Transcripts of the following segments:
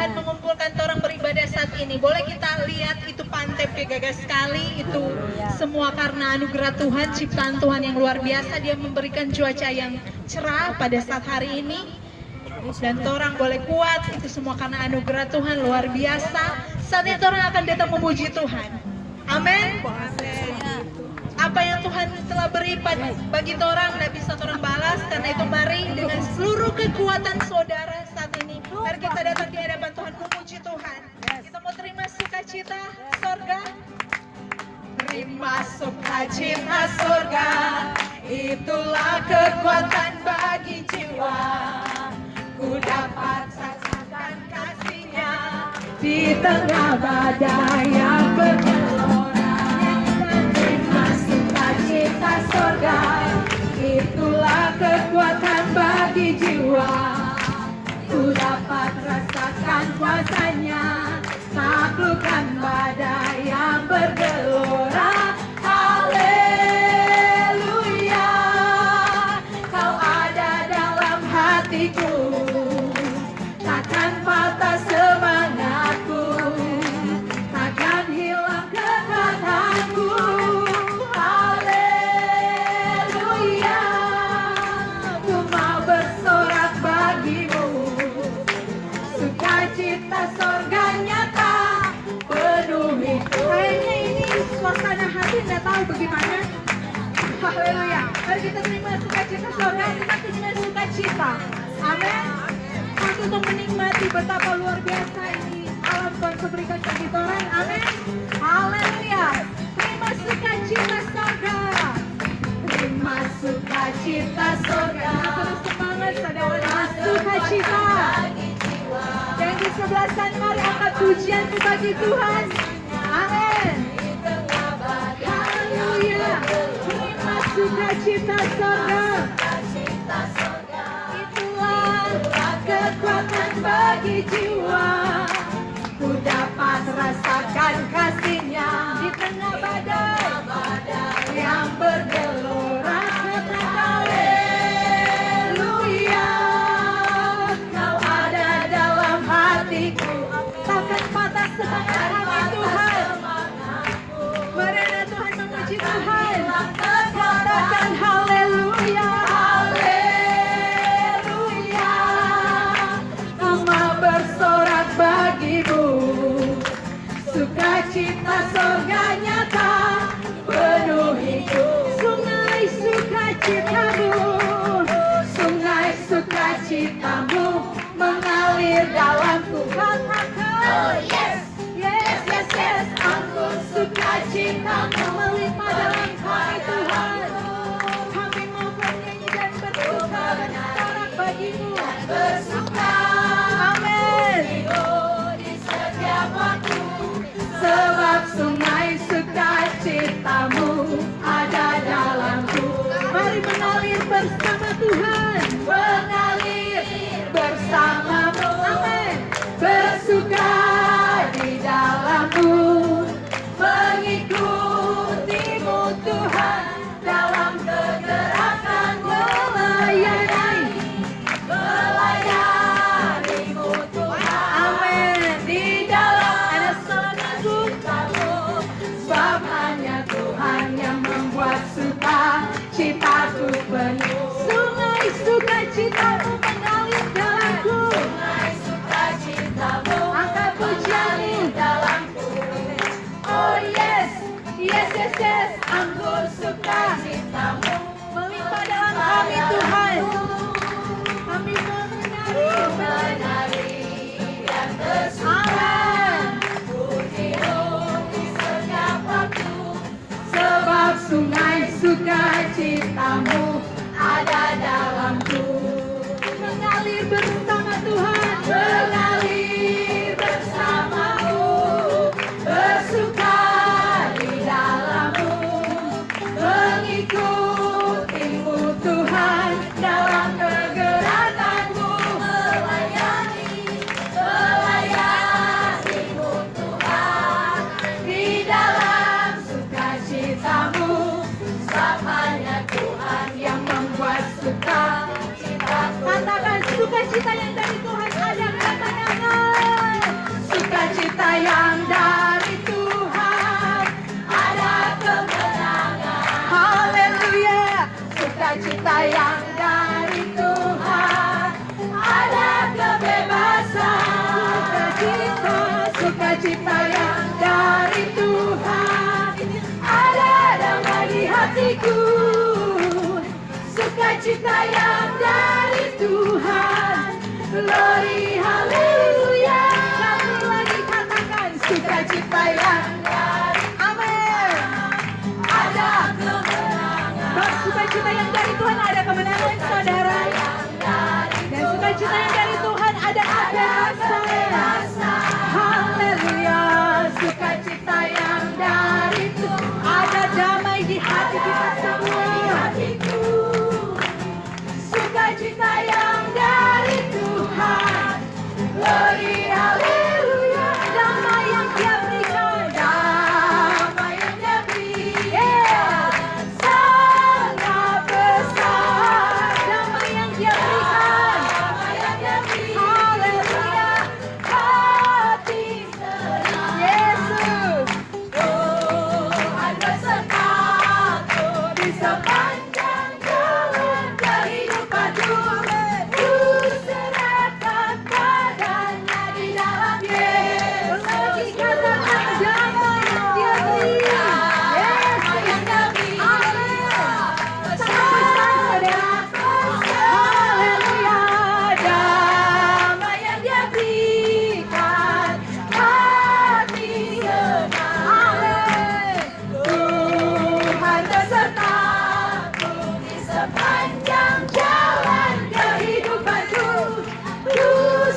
Tuhan mengumpulkan orang beribadah saat ini. Boleh kita lihat itu pantai gagah sekali, itu semua karena anugerah Tuhan, ciptaan Tuhan yang luar biasa. Dia memberikan cuaca yang cerah pada saat hari ini. Dan orang boleh kuat, itu semua karena anugerah Tuhan luar biasa. Saatnya orang akan datang memuji Tuhan. Amin. Apa yang Tuhan telah beri bagi orang tidak bisa orang balas. Karena itu mari dengan seluruh kekuatan saudara saat ini, mari kita datang di hadapan Tuhan memuji Tuhan. Kita mau terima sukacita sorga. Terima sukacita sorga, itulah kekuatan bagi jiwa. Ku dapat rasakan kasihnya di tengah badai yang bergelora. Terima sukacita sorga, itulah kekuatan bagi jiwa. Ku dapat rasakan kuasanya, taklukkan badai yang bergelora. Haleluya, kau ada dalam hatiku, takkan patah semangatku, takkan hilang kekuatanku. Haleluya, ku mau bersorak bagimu, sukacita sorga nyata penuhi. Kayaknya ini suasana hati nggak tahu bagaimana. Haleluya, mari kita terima sukacita sorga, kita terima sukacita. Amin. Untuk menikmati betapa luar biasa ini alam Tuhan berikan bagi orang. Amin. Haleluya. Terima sukacita sorga. Terima sukacita sorga. Terus semangat saudara. Sukacita. Yang di sebelah sana mari angkat pujian bagi Tuhan. Amin. Haleluya. Terima sukacita sorga. Itulah kekuatan bagi jiwa. Ku dapat rasakan kasihnya di tengah badai yang bergelora. Haleluya, kau ada dalam hatiku, takkan patah semangat hati Tuhan. Marilah Tuhan memuji Tuhan. Katakan haleluya, haleluya. Ku mau bersorak bagimu, sukacita sorga nyata penuhiku. Sungai sukacitamu, sungai sukacitamu mengalir dalamku. Katakan oh yes, yes, yes, yes. Aku sukacitamu melimpah dalam kami Tuhan. Kami mau bernyanyi dan bersuka, bersorak bagimu, bersuka. Amin. Di setiap waktu, sebab sungai sukacita yang dari Tuhan, ada kebebasan. Sukacita yang dari Tuhan, ada damai di hatiku. Sukacita yang dari Tuhan, glory haleluya. Satu lagi katakan, sukacita yang dari, amin. Ada kemenangan. Sukacita yang dari Tuhan ada kemenangan, saudara. Dan sukacita yang dari Tuhan ada kebebasan. Haleluya. Sukacita yang dari Tuhan, ada damai di hati kita semua. Sukacita yang dari Tuhan, glory haleluya. Damai yang Dia berikan, damai yang Dia berikan, sangat besar. Damai yang Dia berikan, haleluya. Hati senang, Yesus. Tuhan besertaku di sepanjang jalan kehidupanku. Ku serahkan padanya di dalam Yesus. Lagi katakan damai yang Dia berikan. Damai yang Dia berikan, sangat besar, saudara. Haleluya. Damai yang Dia berikan, hati senang. Amin. Tuhan besertaku di sepanjang jalan kehidupanku. Ku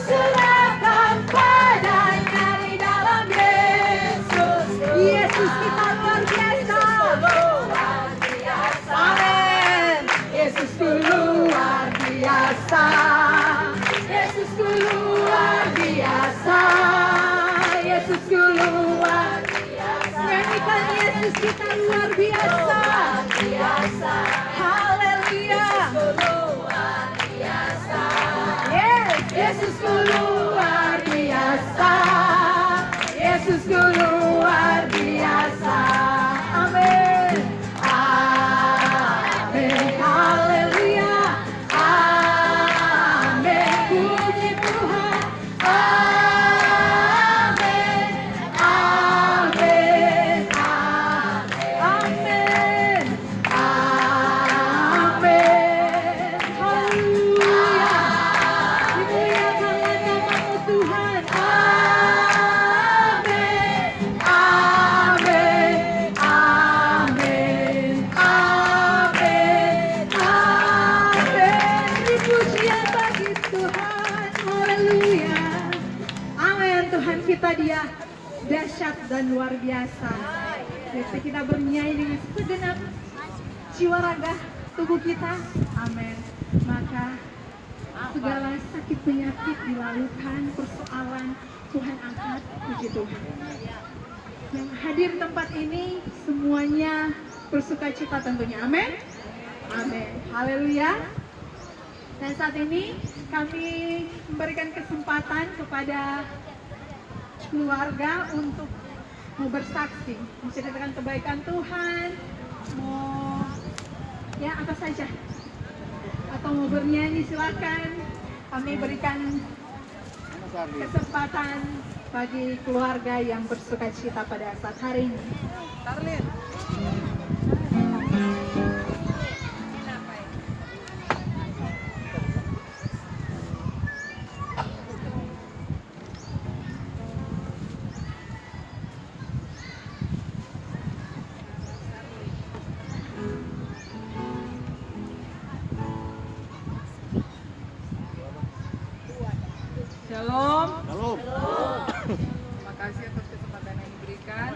serahkan padanya di dalam Yesus. Yesus kita luar biasa. Amin. Yesusku luar biasa. Yesusku luar biasa. Yesusku luar biasa. Nyanyikan Yesus kita luar biasa. Haleluya. Yes, Yesusku luar biasa. Yesusku luar biasa. Amin. Amin. Haleluya. Amin. Puji Tuhan. Amin. Amin. Amin. Amin. Haleluya. Dimuliakanlah nama-Mu Tuhan. Amin. Amin. Amin. Amin. Amin. Pujian bagi Tuhan. Haleluya. Amin. Tuhan kita Dia dahsyat dan luar biasa. Biasa kita bernyanyi dengan segenap jiwa raga tubuh kita. Amin. Maka segala sakit penyakit dilalukan, persoalan Tuhan angkat. Puji Tuhan. Yang hadir tempat ini semuanya bersukacita tentunya. Amin. Amin. Haleluya. Dan saat ini kami memberikan kesempatan kepada keluarga untuk mau bersaksi, menceritakan kebaikan Tuhan, mau ya apa saja, atau mau bernyanyi, silakan. Kami berikan kesempatan bagi keluarga yang bersukacita pada saat hari ini. Tarlin. Shalom. Shalom. Terima kasih atas kesempatan yang diberikan.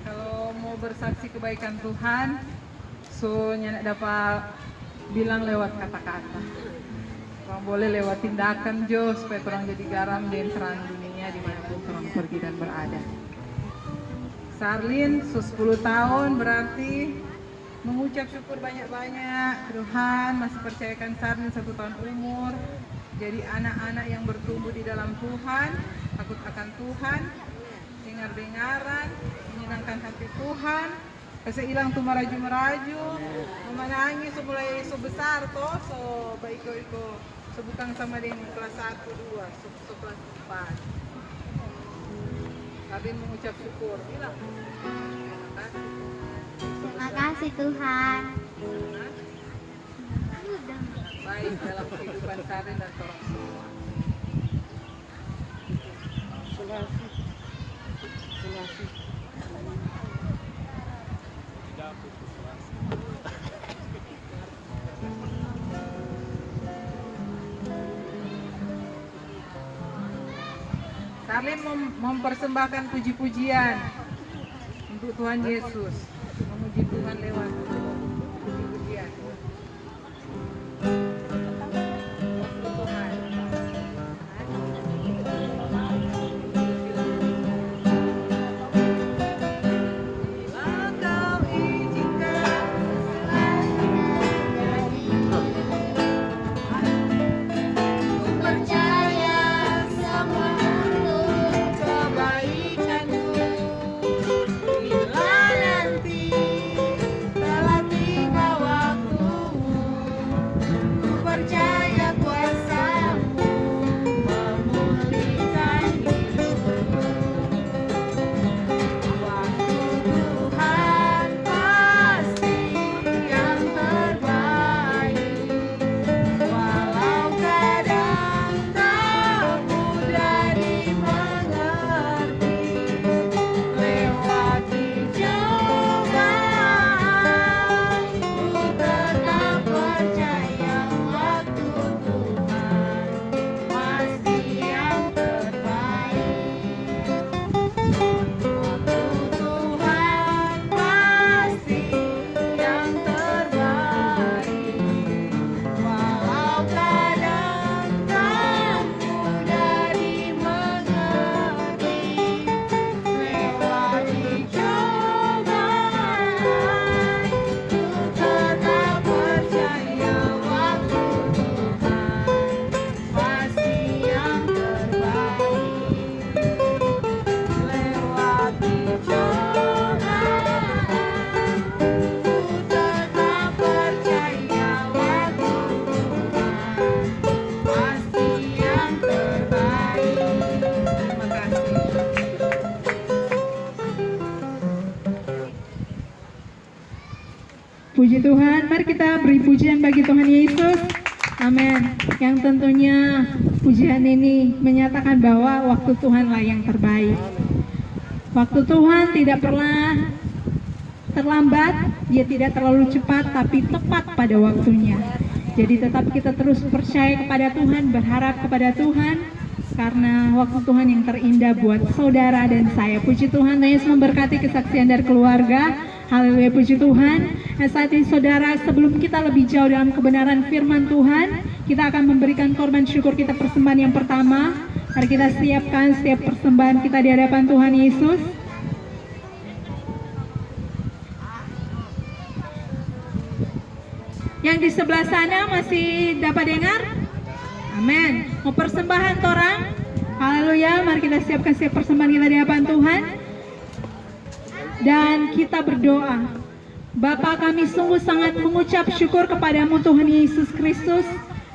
Kalau mau bersaksi kebaikan Tuhan, so nyanak dapat bilang lewat kata-kata. Orang boleh lewat tindakan jo, supaya orang jadi garam dan terang dunia dimanapun orang pergi dan berada. Sarlin, 10 tahun berarti mengucap syukur banyak-banyak. Tuhan masih percayakan Sarlin 1 tahun umur. Jadi anak-anak yang bertumbuh di dalam Tuhan, takut akan Tuhan, dengar-dengaran, menyenangkan hati Tuhan, Kasi ilang tuh maraju-maraju, memanangi so mulai so besar toh, so baiko-iko, so bukan sama dengan kelas 1, 2, so kelas 4. Kalian mengucap syukur, bilang. Terima kasih Tuhan. Baik dalam kehidupan Karin dan orang semua. Kalian mempersembahkan puji-pujian untuk Tuhan Yesus, memuji Tuhan lewat puji-pujian. Puji Tuhan, mari kita beri pujian bagi Tuhan Yesus. Amin. Yang tentunya pujian ini menyatakan bahwa waktu Tuhanlah yang terbaik. Waktu Tuhan tidak pernah terlambat, Dia tidak terlalu cepat, tapi tepat pada waktunya. Jadi tetap kita terus percaya kepada Tuhan, berharap kepada Tuhan, karena waktu Tuhan yang terindah buat saudara dan saya. Puji Tuhan, Tuhan Yesus memberkati kesaksian dari keluarga. Haleluya, puji Tuhan. Nah, saat ini saudara, sebelum kita lebih jauh dalam kebenaran firman Tuhan, kita akan memberikan korban syukur kita persembahan yang pertama. Mari kita siapkan setiap persembahan kita di hadapan Tuhan Yesus. Yang di sebelah sana masih dapat dengar? Amin. Mau persembahan torang? Haleluya, mari kita siapkan setiap persembahan kita di hadapan Tuhan. Dan kita berdoa. Bapa, kami sungguh sangat mengucap syukur kepadamu Tuhan Yesus Kristus.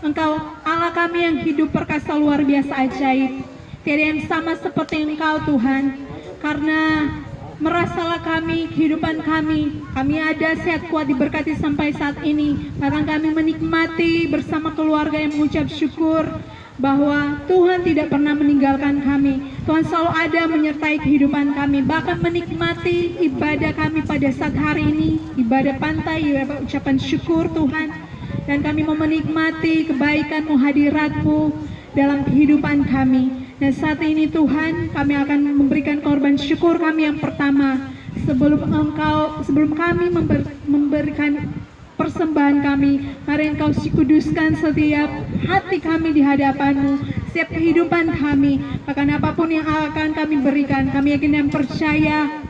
Engkau Allah kami yang hidup perkasa luar biasa ajaib. Tiada yang sama seperti Engkau Tuhan. Karena merasalah kami, kehidupan kami ada sehat kuat diberkati sampai saat ini. Bahkan kami menikmati bersama keluarga yang mengucap syukur bahwa Tuhan tidak pernah meninggalkan kami. Tuhan selalu ada menyertai kehidupan kami. Bahkan menikmati ibadah kami pada saat hari ini, ibadah pantai, ucapan syukur Tuhan. Dan kami mau menikmati kebaikan-Mu, hadirat-Mu dalam kehidupan kami. Dan saat ini Tuhan, kami akan memberikan korban syukur kami yang pertama. Sebelum kami memberikan persembahan kami, mari Engkau kuduskan setiap hati kami di hadapan-Mu, setiap kehidupan kami. Bahkan apapun yang akan kami berikan, kami yakin dan percaya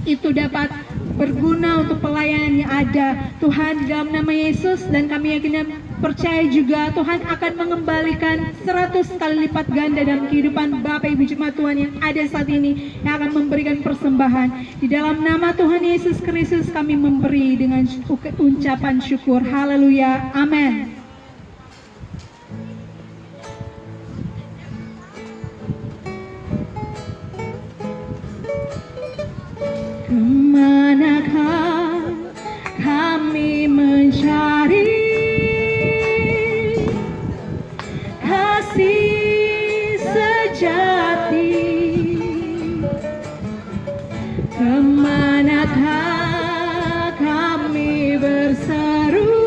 itu dapat berguna untuk pelayanan yang ada Tuhan, di dalam nama Yesus. Dan kami yakin dan percaya juga Tuhan akan mengembalikan 100 kali lipat ganda dalam kehidupan Bapak Ibu Jemaat Tuhan yang ada saat ini, yang akan memberikan persembahan. Di dalam nama Tuhan Yesus Kristus kami memberi dengan ucapan syukur. Haleluya, amin. Kemanakah kami mencari kasih sejati? Kemanakah kami berseru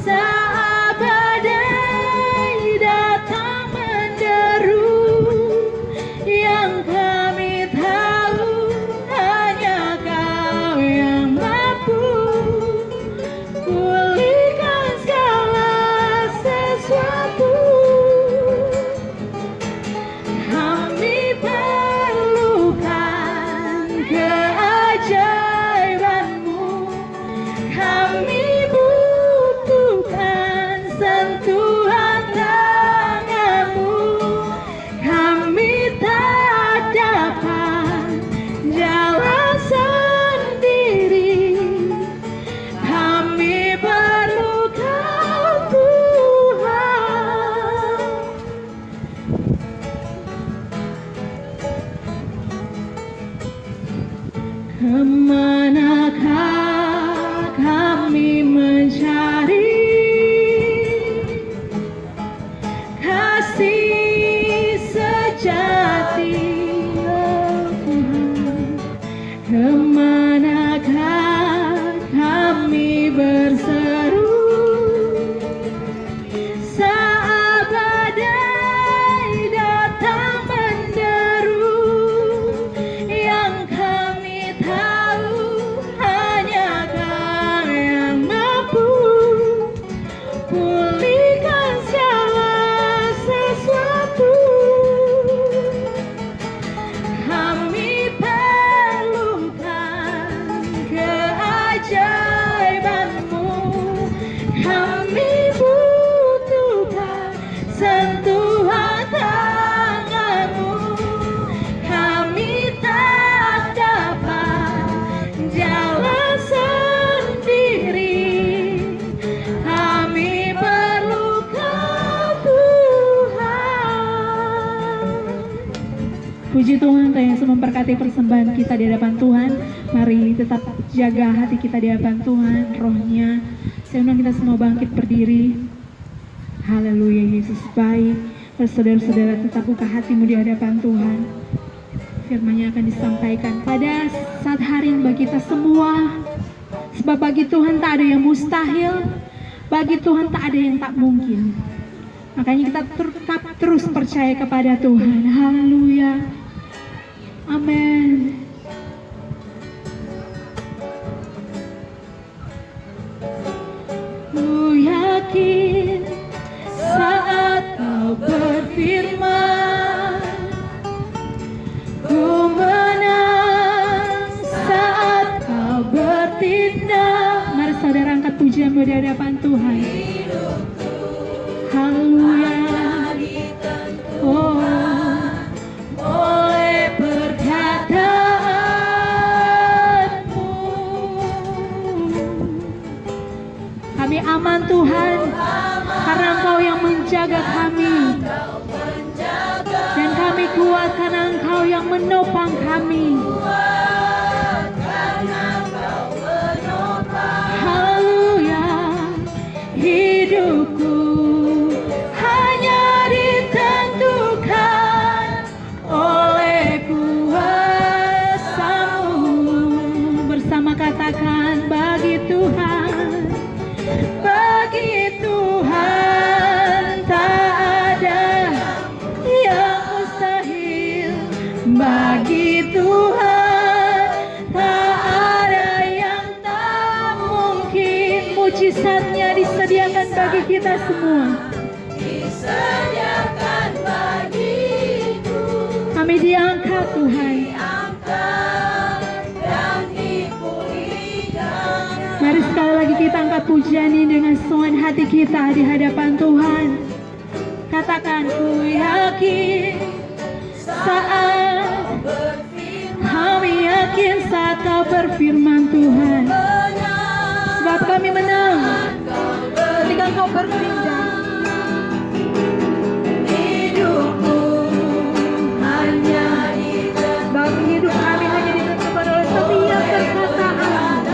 saat badai datang menderu? Yang kami tahu hanya Kau yang mampu pulihkan segala sesuatu. Kami perlukan keajaiban-Mu, kami butuhkan sentuhan tangan-Mu. Kami tak dapat jalan sendiri, kami perlukan Tuhan. Kemanakah kami mencari kasih sejati, oh Tuhan? Kemanakah kami berseru saat badai datang menderu? Yang kami tahu hanya Kau yang mampu pulihkan segala sesuatu. Kami perlukan keajaiban-Mu, kami butuhkan sentuhan tangan-Mu. Kami tak dapat jalan sendiri, kami perlukan Tuhan. Puji Tuhan, Tuhan Yesus memberkati persembahan kita di hadapan Tuhan. Mari tetap jaga hati kita di hadapan Tuhan, rohnya. Saya undang kita semua bangkit berdiri. Haleluya, Yesus baik. Saudara-saudara, tetap buka hatimu di hadapan Tuhan. Firman-Nya akan disampaikan pada saat hari ini bagi kita semua. Sebab bagi Tuhan tak ada yang mustahil, bagi Tuhan tak ada yang tak mungkin. Makanya kita tetap terus percaya kepada Tuhan. Haleluya, amin. Ku yakin saat Kau berfirman, ku menang saat Kau bertindak. Mari saudara angkat pujianmu di hadapan Tuhan. Haleluya. Oh, oleh perkataanmu kami aman Tuhan, karena Engkau yang menjaga kami, dan kami kuat karena Engkau yang menopang kami. Haleluya. Hidupku hanya ditentukan oleh kuasa-Mu. Bersama katakan, bagi Tuhan, bagi Tuhan tak ada yang mustahil. Bagi Tuhan tak ada yang tak mungkin. Mujizatnya disediakan bagi kita semua. Disediakan bagiku. Kami diangkat Tuhan. Mari sekali lagi kita angkat pujian ini dengan hati kita di hadapan Tuhan. Katakan, ku yakin saat kami yakin saat kau berfirman Tuhan. Sebab kami menang ketika kau bertindak. Hidupku hanya bagi hidup kami hanya ditentukan oleh setiap perkataan.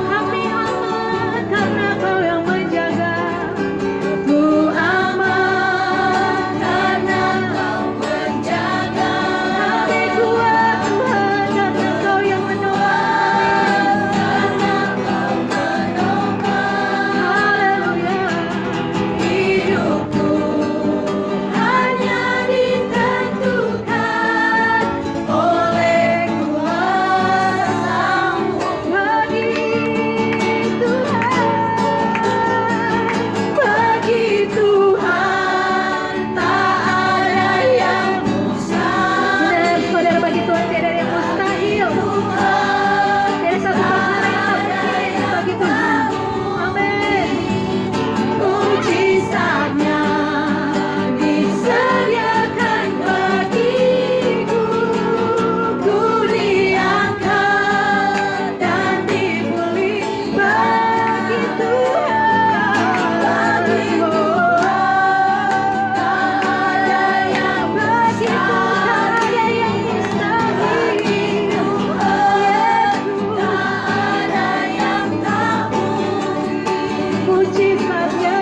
Kami aman karena kau yang menjaga. Ku aman karena kau menjaga. Kami kuat Tuhan karena kau yang menolong. Karena kau menolong. Haleluya. Hidupku hanya ditentukan oleh kuasa-Mu. Bagi Tuhan tak ada yang mustahil. Benar, saudara, bagi Tuhan tidak ada yang mustahil. Tidak satu perkara yang tak mungkin bagi Tuhan. Amin. Mujizatnya disediakan bagiku, ku diangkat dan dipulih bagi Tuhan. Bagi Tuhan tak ada yang bagi Tuhan ada yang mustahil. Yesus tak ada yang tak mungkin. Mujizatnya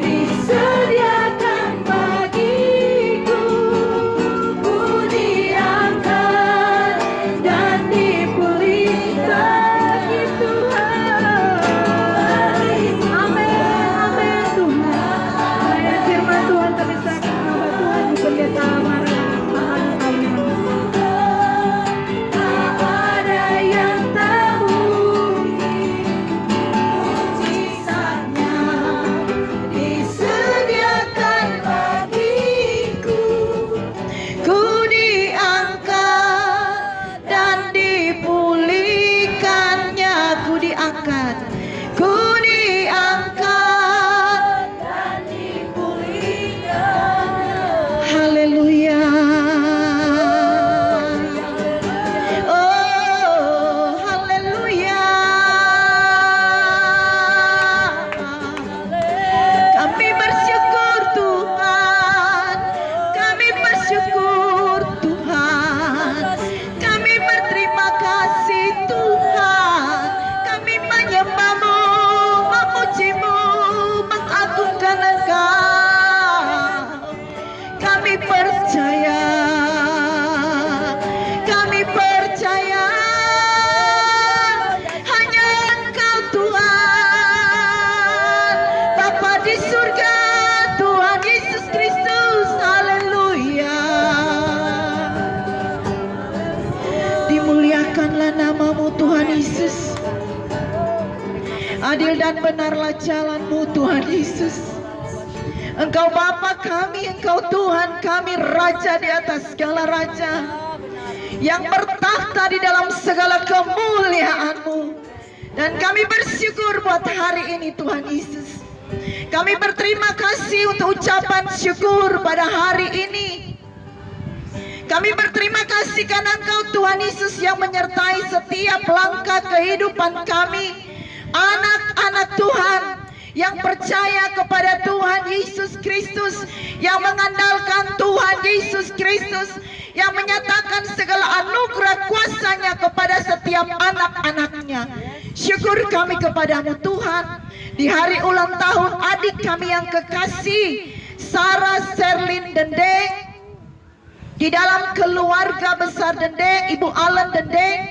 disediakan bagiku, ku diangkat dan dipulih bagi Tuhan. Amin, amin Tuhan. Ayat firman Tuhan kami serahkan kepada Tuhan di pendeta Marah kami. Tak ada yang tak mungkin. Mujizatnya disediakan bagiku, ku diangkat dan dipulihkannya. Ku diangkat, ku diangkat dan dipulihkannya. Haleluya. Oh, haleluya. Kami bersyukur Tuhan, kami bersyukur Tuhan, kami berterima kasih Tuhan, kami menyembah-Mu, memuji-Mu, mengagungkan Engkau. Kami percaya, kami percaya hanya Engkau Tuhan, Bapa di surga, Tuhan Yesus Kristus. Haleluya. Dimuliakanlah nama-Mu Tuhan Yesus. Adil dan benarlah jalan-Mu Tuhan Yesus. Engkau Bapa kami, Engkau Tuhan kami, Raja di atas segala raja, yang bertakhta di dalam segala kemuliaan-Mu. Dan kami bersyukur buat hari ini Tuhan Yesus. Kami berterima kasih untuk ucapan syukur pada hari ini. Kami berterima kasih karena Engkau Tuhan Yesus yang menyertai setiap langkah kehidupan kami, anak-anak Tuhan yang percaya kepada Tuhan Yesus Kristus, yang mengandalkan Tuhan Yesus Kristus, yang menyatakan segala anugerah kuasa-Nya kepada setiap anak-anak-Nya. Syukur kami kepadamu Tuhan, di hari ulang tahun adik kami yang kekasih, Sarah Sherlyn Dendeng, di dalam keluarga besar Dendeng, Ibu Allen Dendeng,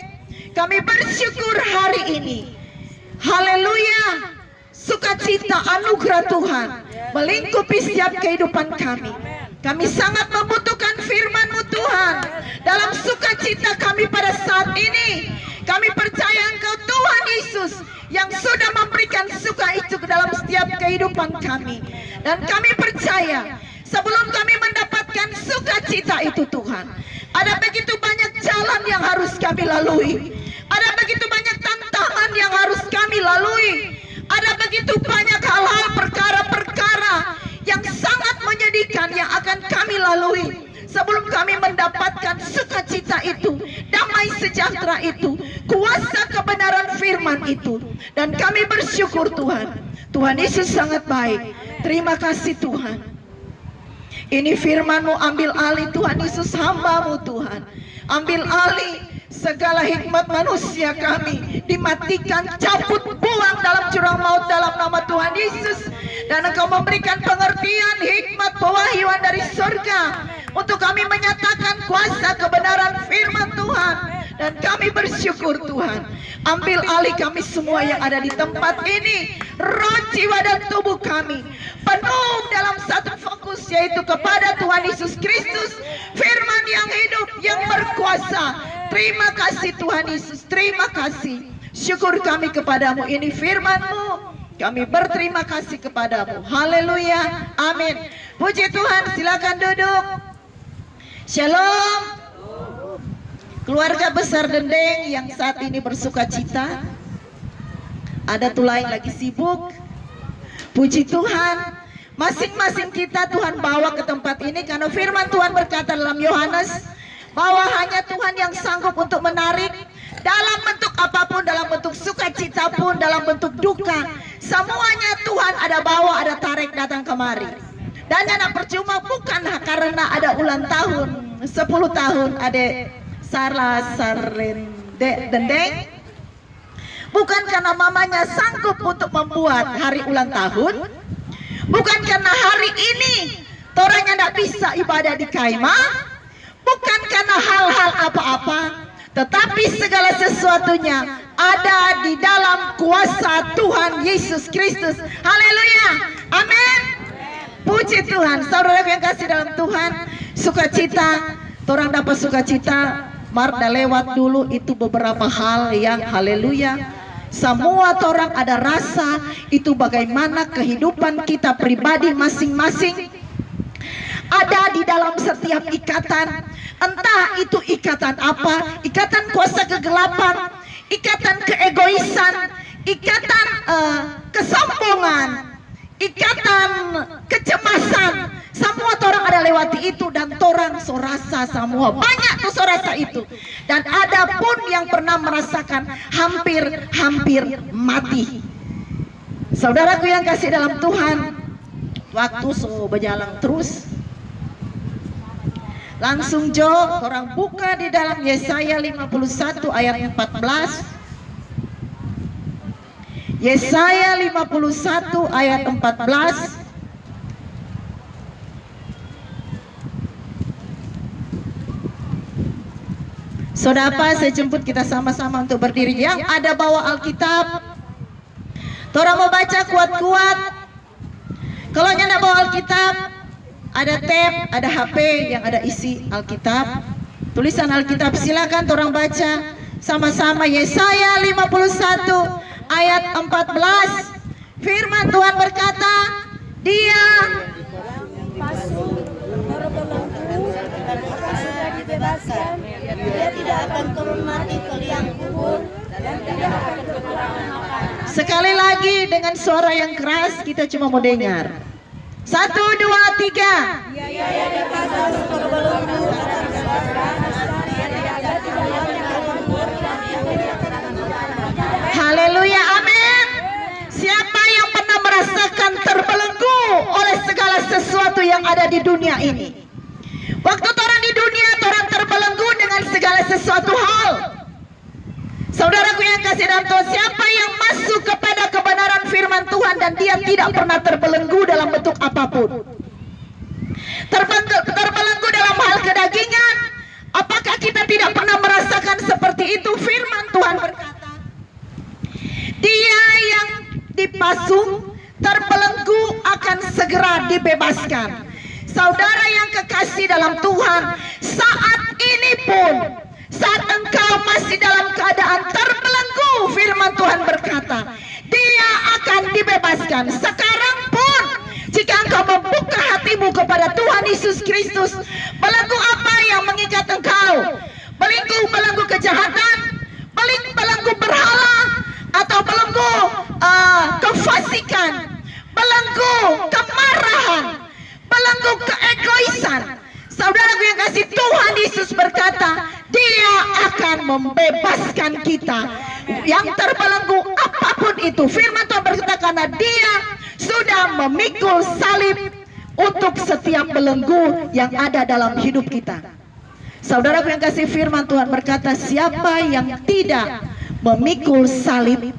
kami bersyukur hari ini. Haleluya. Sukacita anugerah Tuhan melingkupi setiap kehidupan kami. Kami sangat membutuhkan firman-Mu Tuhan. Dalam sukacita kami pada saat ini, kami percaya Engkau Tuhan Yesus yang sudah memberikan suka itu ke dalam setiap kehidupan kami. Dan kami percaya sebelum kami mendapatkan sukacita itu Tuhan, ada begitu banyak jalan yang harus kami lalui. Ada begitu banyak tantangan Tuhan yang harus kami lalui. Ada begitu banyak hal-hal, perkara-perkara yang sangat menyedihkan yang akan kami lalui sebelum kami mendapatkan sukacita itu, damai sejahtera itu, kuasa kebenaran firman itu. Dan kami bersyukur Tuhan. Tuhan Yesus sangat baik. Terima kasih Tuhan. Ini firman-Mu, ambil alih Tuhan Yesus, hamba-Mu Tuhan. Ambil alih segala hikmat manusia kami, dimatikan, cabut, buang dalam jurang maut dalam nama Tuhan Yesus. Dan Engkau memberikan pengertian, hikmat, pewahyuan dari surga untuk kami menyatakan kuasa kebenaran firman Tuhan. Dan kami bersyukur Tuhan. Ambil alih kami semua yang ada di tempat ini, roh, jiwa, dan tubuh kami penuh dalam satu fokus, yaitu kepada Tuhan Yesus Kristus, firman yang hidup, yang berkuasa. Terima kasih Tuhan Yesus, terima kasih. Syukur kami kepadamu, ini firman-Mu, kami berterima kasih kepadamu. Haleluya, amin. Puji Tuhan, silakan duduk. Shalom. Keluarga besar Dendeng yang saat ini bersuka cita, ada tuh lain lagi sibuk. Puji Tuhan, masing-masing kita Tuhan bawa ke tempat ini karena firman Tuhan berkata dalam Yohanes bahwa hanya Tuhan yang sanggup untuk menarik dalam bentuk apapun, dalam bentuk sukacita pun, dalam bentuk duka, semuanya Tuhan ada bawa, ada tarik datang kemari. Dan yang percuma bukan karena ada ulang tahun 10 tahun adek Sarla Dendeng, bukan karena mamanya sanggup untuk membuat hari ulang tahun, bukan karena hari ini toranya tidak bisa ibadah di Kaimah, bukan karena hal-hal apa-apa, tetapi segala sesuatunya ada di dalam kuasa Tuhan Yesus Kristus. Haleluya, amin. Puji Tuhan. Saudara yang kasih dalam Tuhan, sukacita, orang dapat sukacita. Marda lewat dulu itu beberapa hal yang haleluya. Semua orang ada rasa itu bagaimana kehidupan kita pribadi masing-masing ada di dalam setiap ikatan. Entah itu ikatan apa, ikatan kuasa kegelapan, ikatan keegoisan, ikatan kesombongan, ikatan kecemasan. Semua orang ada lewati itu dan orang sorasa semua banyak tuh sorasa itu. Dan ada pun yang pernah merasakan hampir mati. Saudaraku yang kasih dalam Tuhan, waktu berjalan terus. Langsung orang buka di dalam Yesaya 51 ayat 14. Yesaya 51 ayat 14. Saudara apa, saya jemput kita sama-sama untuk berdiri. Yang ada bawa Alkitab, orang mau baca kuat-kuat. Kalau yang bawa Alkitab, ada tab, ada HP yang ada isi Alkitab, tulisan Alkitab. Silakan orang baca sama-sama Yesaya 51 ayat 14. Firman Tuhan berkata, Dia Dia tidak akan turun mati ke liang kubur dan tidak akan kekurangan makanan. Sekali lagi dengan suara yang keras, kita cuma mau dengar. 1, 2, 3. Haleluya, amin. Siapa yang pernah merasakan terbelenggu oleh segala sesuatu yang ada di dunia ini? Waktu orang di dunia, orang terbelenggu dengan segala sesuatu hal. Saudaraku yang kasih dalam Tuhan, siapa yang masuk kepada kebenaran firman Tuhan dan dia tidak pernah terbelenggu dalam bentuk apapun? Terbelenggu dalam hal kedagingan. Apakah kita tidak pernah merasakan seperti itu? Firman Tuhan berkata, Dia yang dipasung terbelenggu akan segera dibebaskan. Saudara yang kekasih dalam Tuhan, saat ini pun, saat engkau masih dalam keadaan terbelenggu, firman Tuhan berkata, Dia akan dibebaskan. Sekarang pun, jika engkau membuka hatimu kepada Tuhan Yesus Kristus, belenggu apa yang mengikat engkau? Belenggu kejahatan, belenggu berhala, atau belenggu kefasikan, belenggu kemarahan, belenggu keegoisan. Saudaraku yang kasih, Tuhan Yesus berkata, Dia akan membebaskan kita yang terbelenggu apapun itu. Firman Tuhan berkata, karena Dia sudah memikul salib untuk setiap belenggu yang ada dalam hidup kita. Saudaraku yang kasih, firman Tuhan berkata, siapa yang tidak memikul salib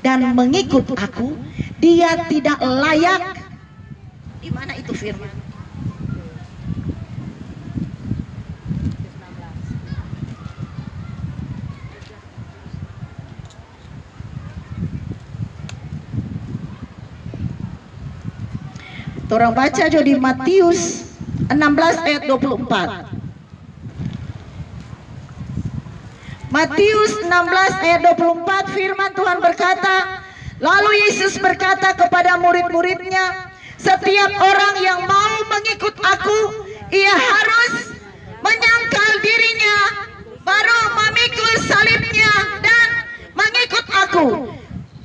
dan mengikut aku, dia tidak layak. Di mana itu firman? Orang baca jo di Matius 16 ayat 24. Matius 16 ayat 24, firman Tuhan berkata, lalu Yesus berkata kepada murid-muridnya, setiap orang yang mau mengikut aku, ia harus menyangkal dirinya, baru memikul salibnya dan mengikut aku.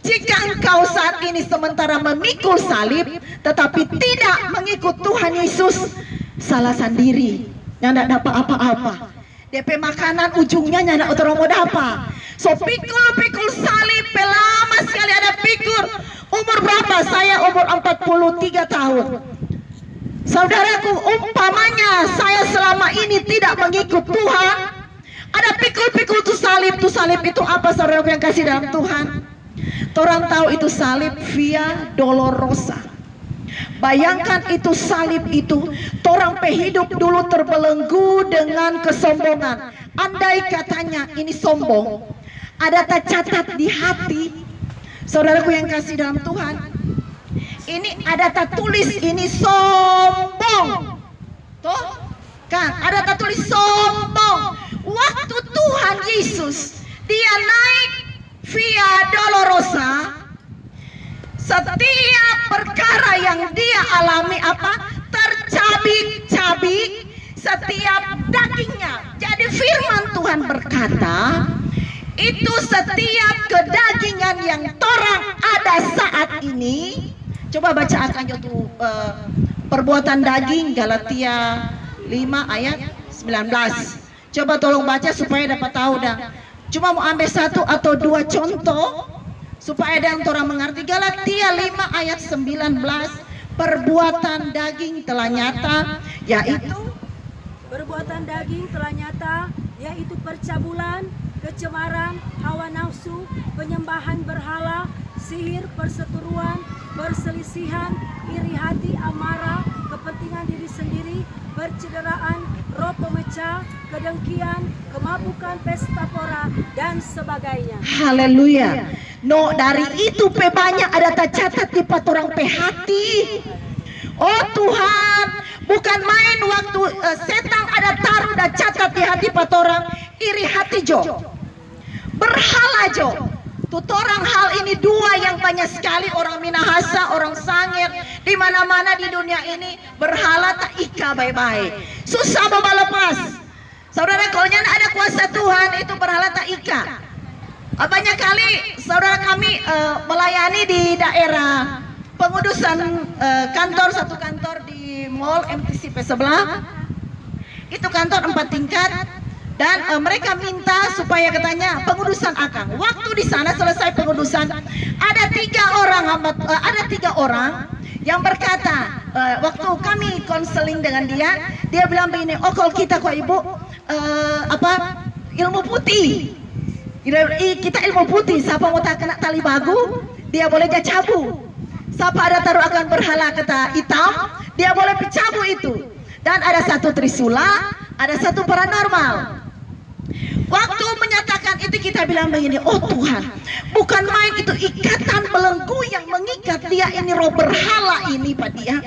Jika engkau saat ini sementara memikul salib tetapi tidak mengikut Tuhan Yesus, salah sendiri, nggak dapat apa-apa. DP makanan ujungnya nggak orang mau dapat. So pikul salib, lama sekali ada pikul. Umur berapa? Saya umur 43 tahun. Saudaraku, umpamanya saya selama ini tidak mengikut Tuhan, ada pikul tuh salib itu apa, saudaraku yang kasih dalam Tuhan? Orang tahu itu salib Via Dolorosa. Bayangkan itu salib itu, orang hidup dulu terbelenggu dengan kesombongan. Andai katanya ini sombong, ada tercatat di hati. Saudaraku yang kasih dalam Tuhan, ini ada tertulis ini sombong. Tuh, kan ada tertulis sombong. Waktu Tuhan Yesus dia naik Via Dolorosa, setiap perkara yang dia alami apa? Tercabik-cabik setiap dagingnya. Jadi firman Tuhan berkata, itu setiap kedagingan yang torang ada saat ini. Coba baca akan itu perbuatan daging Galatia 5 ayat 19. Coba tolong baca supaya dapat tahu dah. Cuma mau ambil satu atau dua contoh supaya ada yang orang mengerti. Galatia 5 ayat 19, perbuatan daging telah nyata, yaitu perbuatan daging telah nyata, yaitu percabulan, kecemaran, hawa nafsu, penyembahan berhala, sihir, perseteruan, perselisihan, iri hati, amarah, kepentingan diri sendiri, percederaan, roh pemecah, kedengkian, kemabukan, pesta pora, dan sebagainya. Haleluya. No, dari itu banyak ada tercatat di patorang hati. Oh Tuhan, bukan main waktu setan ada taruh dan catat di hati patorang, iri hati jo, berhala jo. Tutorang hal ini dua yang banyak sekali orang Minahasa, orang Sangir, di mana-mana di dunia ini berhala tak ika baik-baik. Susah mau lepas. Saudara, kalau ada kuasa Tuhan itu berhala tak ika. Banyak kali saudara kami melayani di daerah pengudusan satu kantor di Mall MTCP sebelah. Itu kantor 4 tingkat. Dan mereka minta supaya katanya pengudusan akang. Waktu di sana selesai pengudusan, ada 3 orang yang berkata, waktu kami konseling dengan dia bilang begini, oh kalau kita kok ibu ilmu putih, kita ilmu putih. Siapa mau tak kena tali bagu, dia boleh cabu. Siapa ada taruh akan berhala kata hitam, dia boleh picabu itu. Dan ada 1 trisula, ada 1 paranormal. Waktu menyatakan itu kita bilang begini, oh Tuhan, bukan main itu ikatan belenggu yang mengikat dia ini roh berhala ini Pak dia.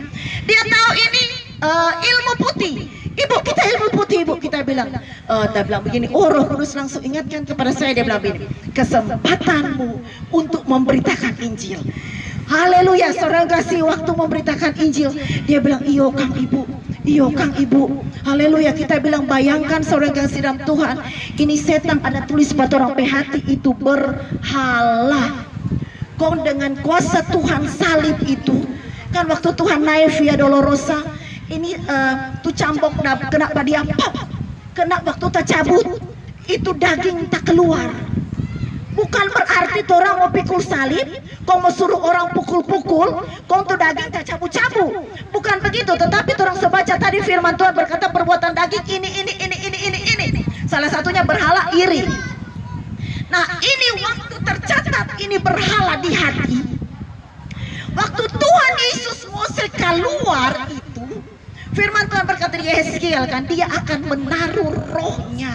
Dia tahu ini ilmu putih. Ibu kita ilmu putih, ibu kita bilang. Dia bilang begini, oh Roh Kudus langsung ingatkan kepada saya, dia bilang begini, kesempatanmu untuk memberitakan Injil. Haleluya, seorang kasih waktu memberitakan Injil, dia bilang, iyo Kang Ibu, iyo Kang Ibu. Haleluya, kita bilang bayangkan seorang kasih dalam Tuhan, ini setan ada tulis pada orang hati itu berhala. Kong dengan kuasa Tuhan salib itu, kan waktu Tuhan naik via Dolorosa, ini tuh cambok kena pada dia, pop, kena waktu tak cabut, itu daging tak keluar. Bukan berarti orang mau pikul salib, kau mau suruh orang pukul-pukul, kau tuh daging tak cabu-cabu. Bukan begitu, tetapi orang sebaca tadi firman Tuhan berkata perbuatan daging ini. Salah satunya berhala iri. Nah ini waktu tercatat ini berhala di hati. Waktu Tuhan Yesus mau keluar itu, firman Tuhan berkata di Yeskiel kan, dia akan menaruh rohnya.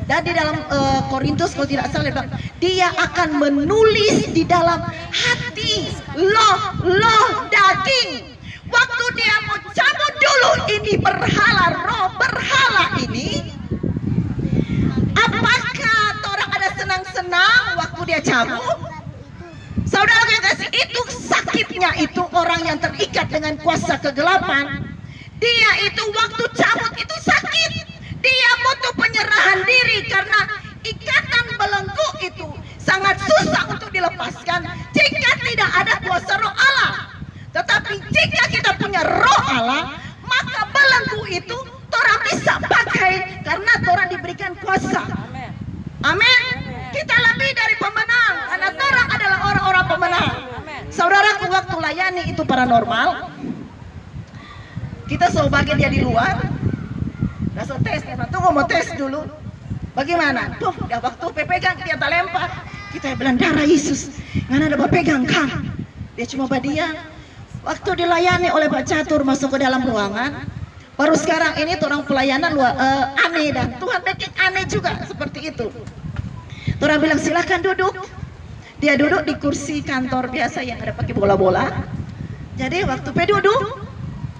Dan di dalam Korintus kalau tidak salah dia akan menulis di dalam hati loh daging. Waktu dia mau cabut dulu ini roh berhala ini, apakah orang ada senang-senang waktu dia cabut? Saudara yang kasih, itu sakitnya itu orang yang terikat dengan kuasa kegelapan. Dia itu waktu cabut itu sakit. Dia butuh penyerahan diri karena ikatan belenggu itu sangat susah untuk dilepaskan jika tidak ada kuasa roh Allah. Tetapi jika kita punya roh Allah, maka belenggu itu orang bisa pakai karena orang diberikan kuasa. Amin. Kita lebih dari pemenang karena orang adalah orang-orang pemenang. Saudaraku, waktu layani itu paranormal, kita selalu bagi dia di luar. Langsung tes, tunggu mau tes dulu. Bagaimana? Tuh, dia waktu pegang dia tak lempar. Kita bilang darah Yesus. Nggak ada pegang kan? Dia cuma badia. Waktu dilayani oleh Pak Catur masuk ke dalam ruangan. Baru sekarang ini orang pelayanan aneh dan Tuhan bikin aneh juga seperti itu. Orang bilang silakan duduk. Dia duduk di kursi kantor biasa yang ada pakai bola-bola. Jadi waktu duduk,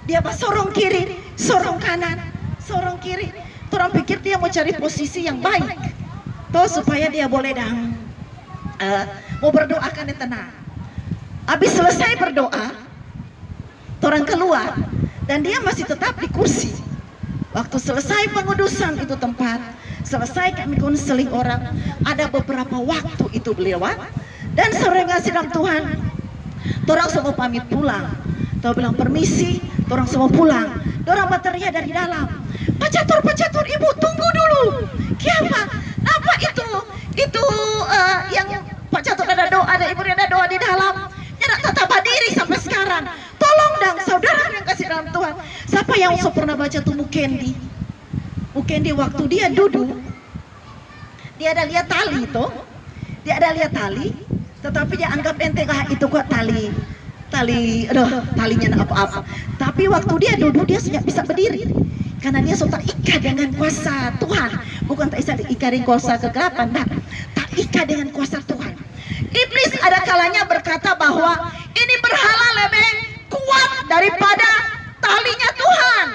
dia sorong kiri, sorong kanan, sorong kiri. Orang pikir dia mau cari posisi yang baik, toh supaya dia boleh mau berdoakan yang tenang. Habis selesai berdoa, orang keluar dan dia masih tetap di kursi. Waktu selesai pengudusan itu tempat, selesai kami konseling orang, ada beberapa waktu itu lewat dan sore ngasih dalam Tuhan, orang semua pamit pulang. Tuh bilang permisi, orang semua pulang. Orang bateria dari dalam. Pak Catur, ibu tunggu dulu. Kenapa? Apa itu? Itu yang Pak Catur ada doa, ada ibu ada doa di dalam. Tidak tetap berdiri sampai sekarang. Tolong dong saudara yang kasih dalam Tuhan. Siapa yang pernah baca tuh Mukendi? Mukendi waktu dia duduk, dia ada lihat tali toh. Dia ada lihat tali, tetapi dia anggap enteng itu kok tali, talinya apa-apa. Tapi waktu dia duduk dia sudah bisa berdiri karena dia sudah ikat dengan kuasa Tuhan. Bukan tak bisa diikat dengan kuasa kegelapan, tak ikat dengan kuasa Tuhan. Iblis ada kalanya berkata bahwa ini berhala lebih kuat daripada talinya Tuhan.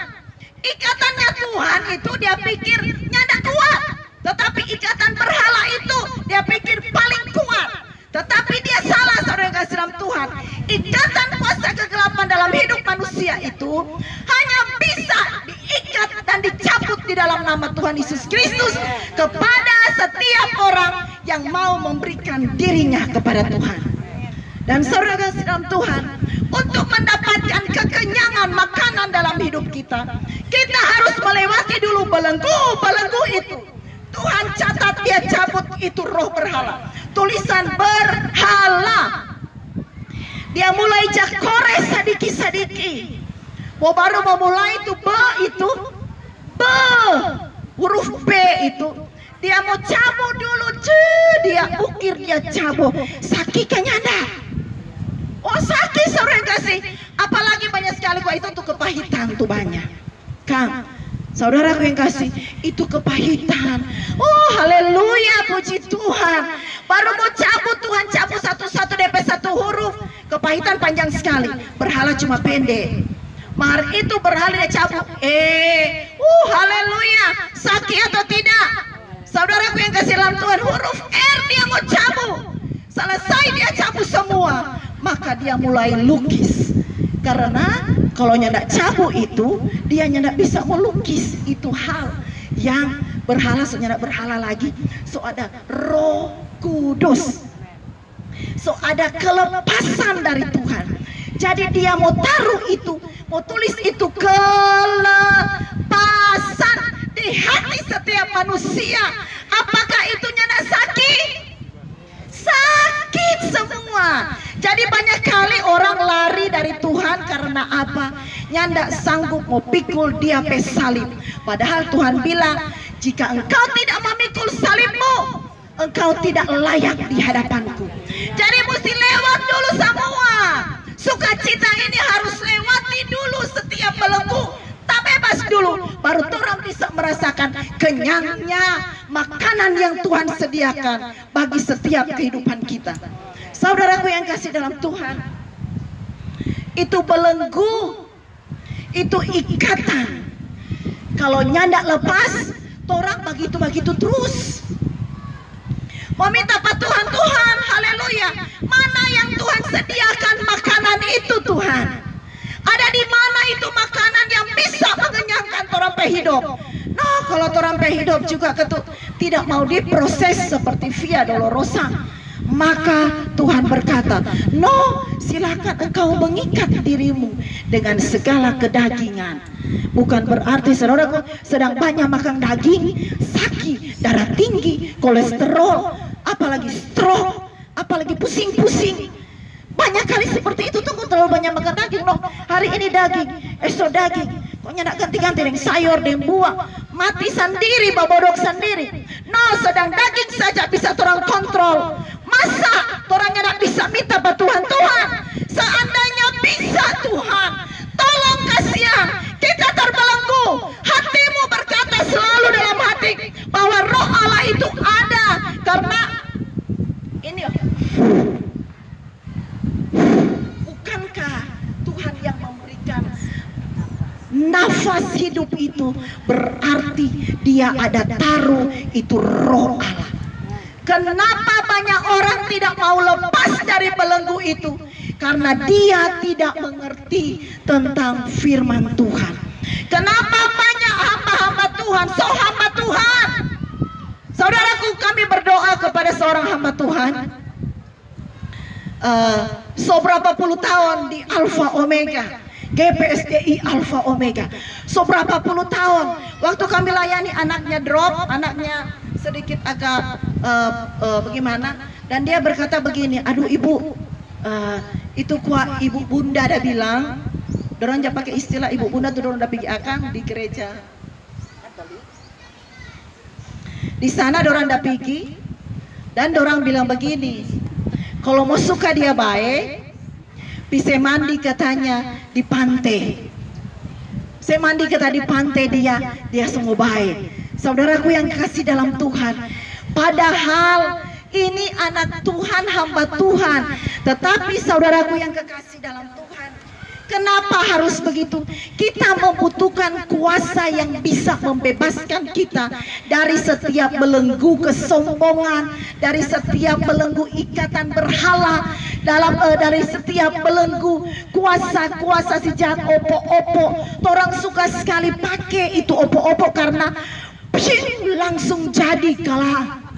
Ikatannya Tuhan itu dia pikir nyanda kuat, tetapi ikatan berhala itu dia pikir paling kuat. Tetapi dia salah, saudara yang kasih dalam Tuhan. Ikatan kuasa kegelapan dalam hidup manusia itu hanya bisa diikat dan dicabut di dalam nama Tuhan Yesus Kristus kepada setiap orang yang mau memberikan dirinya kepada Tuhan. Dan saudara kasih dalam Tuhan, untuk mendapatkan kekenyangan makanan dalam hidup kita, kita harus melewati dulu belenggu itu. Tuhan catat, dia cabut itu roh berhala. Tulisan berhala. Dia mulai jakore sadiki. Baru mau mulai itu huruf B itu. Dia mau cabut dulu, dia ukir, dia cabut. Sakit nyanda. Oh sakit sore kasih. Apalagi banyak sekali kok itu tuh kepahitan tuh banyak. Kang, saudaraku yang kasih, itu kepahitan. Oh haleluya, puji Tuhan. Baru mau cabut, Tuhan cabut satu-satu DP satu huruf. Kepahitan panjang sekali, berhala cuma pendek. Mar itu berhala dia cabut. Haleluya, sakit atau tidak? Saudaraku yang kasih dalam Tuhan, huruf R dia mau cabut. Selesai dia cabut semua, maka dia mulai lukis. Karena kalau nyandak cabut itu, dia nyandak bisa melukis. Itu hal yang berhala, so nyandak berhala lagi. So ada Roh Kudus. So ada kelepasan dari Tuhan. Jadi dia mau taruh itu, mau tulis itu kelepasan di hati setiap manusia. Apakah itu nyana sakit? Sakit semua. Jadi banyak kali orang lari dari Tuhan karena apa? Nyanda sanggup mau pikul dia pe salib. Padahal Tuhan bilang, jika engkau tidak memikul salibmu, engkau tidak layak di hadapanku. Jadi mesti lewat dulu semua. Sukacita ini harus lewati dulu setiap belenggu. Tak bebas dulu, baru orang bisa merasakan kenyangnya makanan yang Tuhan sediakan bagi setiap kehidupan kita. Saudaraku yang kasih dalam Tuhan, itu belenggu, itu ikatan. Kalau nyandak lepas, orang begitu-begitu terus. Meminta Pak Tuhan, Tuhan, haleluya. Mana yang Tuhan sediakan makanan itu Tuhan? Ada di mana itu makanan yang bisa mengenyangkan orang hidup? No, kalau orang hidup juga tidak mau diproses seperti Via Dolorosa, maka Tuhan berkata, no, silakan engkau mengikat dirimu dengan segala kedagingan. Bukan berarti saudaraku sedang banyak makan daging, sakit, darah tinggi, kolesterol, apalagi stroke, apalagi pusing-pusing. Banyak kali seperti itu, tunggu terlalu banyak makan daging loh. Hari ini daging, esok daging. Kok nyak ganti-ganti dengan sayur dan buah. Mati sendiri, babodok sendiri. No, sedang daging saja bisa orang kontrol. Masa orang nyak bisa minta pada Tuhan, Tuhan, seandainya bisa Tuhan, tolong kasihan kita terbelenggu. Hatimu berkata selalu dalam hati bahwa Roh Allah itu ada. Karena ini bukankah Tuhan yang memberikan nafas hidup itu, berarti dia ada taruh itu Roh Allah. Kenapa banyak orang tidak mau lepas dari belenggu itu? Karena dia tidak mengerti tentang firman Tuhan. Kenapa banyak hamba-hamba Tuhan, hamba Tuhan? Saudaraku, kami berdoa kepada seorang hamba Tuhan. Berapa puluh tahun di Alpha Omega, GPSDI Alpha Omega. Berapa puluh tahun waktu kami layani anaknya drop, anaknya sedikit agak bagaimana, dan dia berkata begini, aduh ibu, itu kuat ibu bunda ada bilang, dorang jangan pakai istilah ibu bunda tuh dorang udah pergi akan di gereja Katolik. Di sana dorang udah pergi dan dorang bilang begini, kalau mau suka dia baik, bisa mandi katanya di pantai. Saya mandi kata di pantai dia semua baik. Saudaraku yang kasih dalam Tuhan, padahal ini anak Tuhan, hamba Tuhan, tetapi saudaraku yang kekasih dalam Tuhan, kenapa harus begitu? Kita membutuhkan kuasa yang bisa membebaskan kita dari setiap belenggu kesombongan, dari setiap belenggu ikatan berhala, dari setiap belenggu kuasa-kuasa si jahat opo-opo. Orang suka sekali pakai itu opo-opo karena langsung jadi kalah.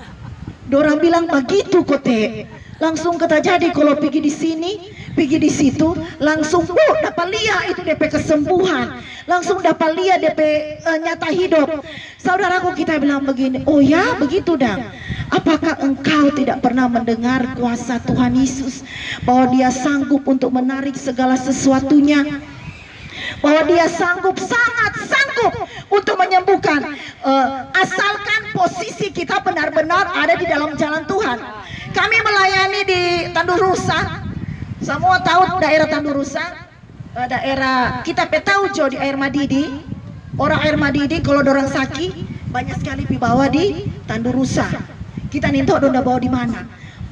Dorang bilang begitu kote, langsung kata jadi kalau pergi di sini, pergi di situ, langsung dapat lihat itu DP kesembuhan, langsung dapat lihat DP nyata hidup. Saudaraku, kita bilang begini, oh ya begitu dong. Apakah engkau tidak pernah mendengar kuasa Tuhan Yesus, bahwa dia sanggup untuk menarik segala sesuatunya, bahwa dia sanggup, sangat sanggup untuk menyembuhkan, asalkan posisi kita benar-benar ada di dalam jalan Tuhan. Kami melayani di Tandurusa, semua tahu daerah Tandurusa, daerah kita tahu jo di Air Madidi. Orang Air Madidi kalau dorang sakit banyak sekali dibawa di Tandurusa. Kita nih tahu udah bawa di mana.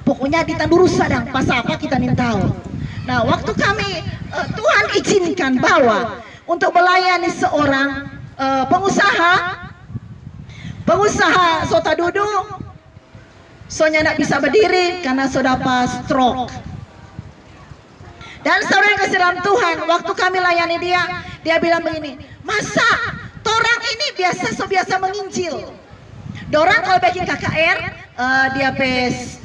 Pokoknya di Tandurusa dan pas apa kita nih tahu. Nah, waktu kami Tuhan izinkan bawa untuk melayani seorang pengusaha sota duduk, soalnya tidak bisa berdiri karena sudah pas stroke. Dan saudara yang kasih dalam Tuhan, waktu kami layani dia bilang begini, masa orang ini biasa menginjil. Dorang kalau bikin KKR,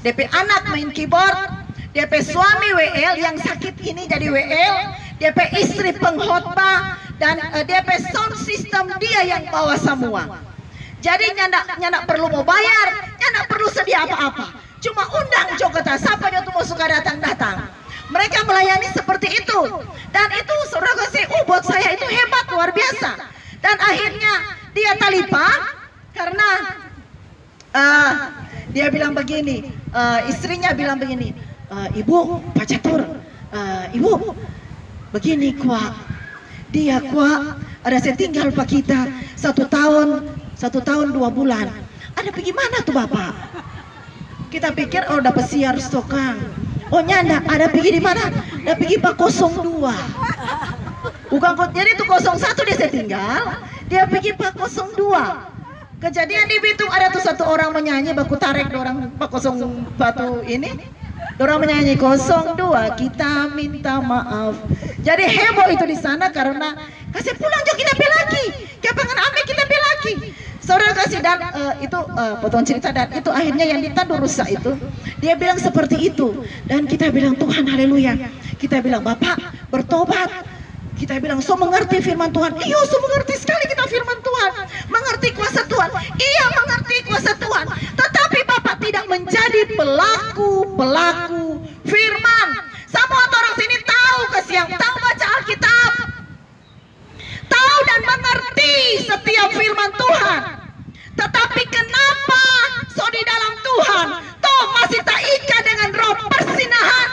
DP anak main keyboard, DP suami WL yang sakit ini jadi WL, DP istri pengkhotbah, dan DP sound system dia yang bawa semua. Jadi nyanda perlu mau bayar, nyanda perlu sedia apa-apa. Cuma undang Jogota, siapa dia tuh mau suka datang-datang. Mereka melayani seperti itu. Dan itu saudara kasih, buat saya itu hebat, luar biasa. Dan akhirnya dia talipa karena dia bilang begini, istrinya bilang begini, ibu Pak Catur, ibu begini kuah, dia kuah ada saya tinggal Pak kita 1 tahun 2 bulan. Ada pergi mana tuh Bapak? Kita pikir dapat siar stokang. Nyanda ada pergi di mana? Ada pergi Pak 02. Bukan jadi tuh 01 dia saya tinggal, dia pergi Pak 02. Kejadian di Bitung ada tuh 1 orang menyanyi baku tarik orang Pak 0 batu ini. Orang menyanyi 02 kita minta maaf. Jadi heboh itu di sana karena kasih pulang jo kita lagi. Kapan ame kita lagi. Saudara kasih dan itu potong cerita dan itu akhirnya yang ditandu rusak itu. Dia bilang seperti itu dan kita bilang Tuhan haleluya. Kita bilang Bapak bertobat. Kita bilang so mengerti firman Tuhan. Iya so mengerti sekali kita firman Tuhan. Mengerti kuasa Tuhan. Iya mengerti kuasa Tuhan. Tetapi Bapak tidak menjadi pelaku firman. Semua orang sini tahu kesiang, tahu baca Alkitab, tahu dan mengerti setiap firman Tuhan. Tetapi kenapa so di dalam Tuhan toh masih tak ikat dengan roh persinahan?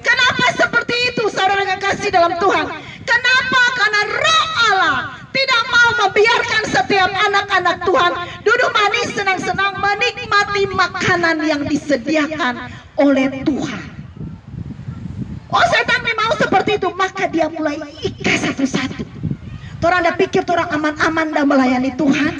Kenapa seperti itu saudara yang kasih dalam Tuhan? Kenapa? Karena roh Allah tidak mau membiarkan setiap anak-anak Tuhan duduk manis senang-senang menikmati makanan yang disediakan oleh Tuhan. Setan mau seperti itu, maka dia mulai ikat satu-satu. Orang dah pikir orang aman-aman dah melayani Tuhan.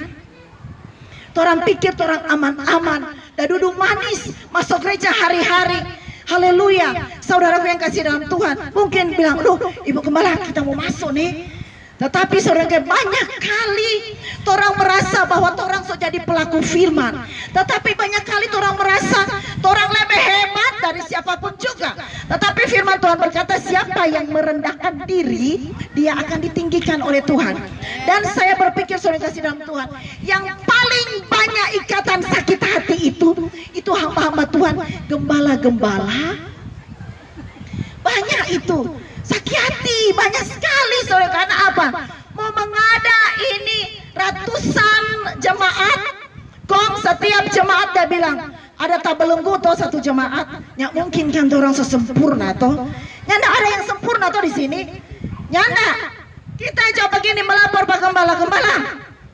Orang pikir orang aman-aman dah duduk manis masuk gereja hari-hari. Haleluya. Saudaraku yang kasih dalam Tuhan mungkin bilang, Ibu Gembala kita mau masuk nih. Tetapi saudara banyak kali orang merasa bahwa orang so jadi pelaku firman. Tetapi banyak kali orang merasa orang lebih hebat dari siapapun juga. Tetapi firman Tuhan berkata siapa yang merendahkan diri dia akan ditinggikan oleh Tuhan. Dan saya berpikir saudara kasih dalam Tuhan yang paling banyak ikatan sakit hati itu hamba-hamba Tuhan, gembala-gembala. Banyak itu. Sakit hati banyak sekali saudara karena apa? Mau mengada ini ratusan jemaat, setiap jemaat dia bilang ada tak belenggu toh 1 jemaat, nyak mungkin kan orang sesempurna toh, nyanda ada yang sempurna toh di sini, nyanda. Kita coba begini melapor Pak Gembala,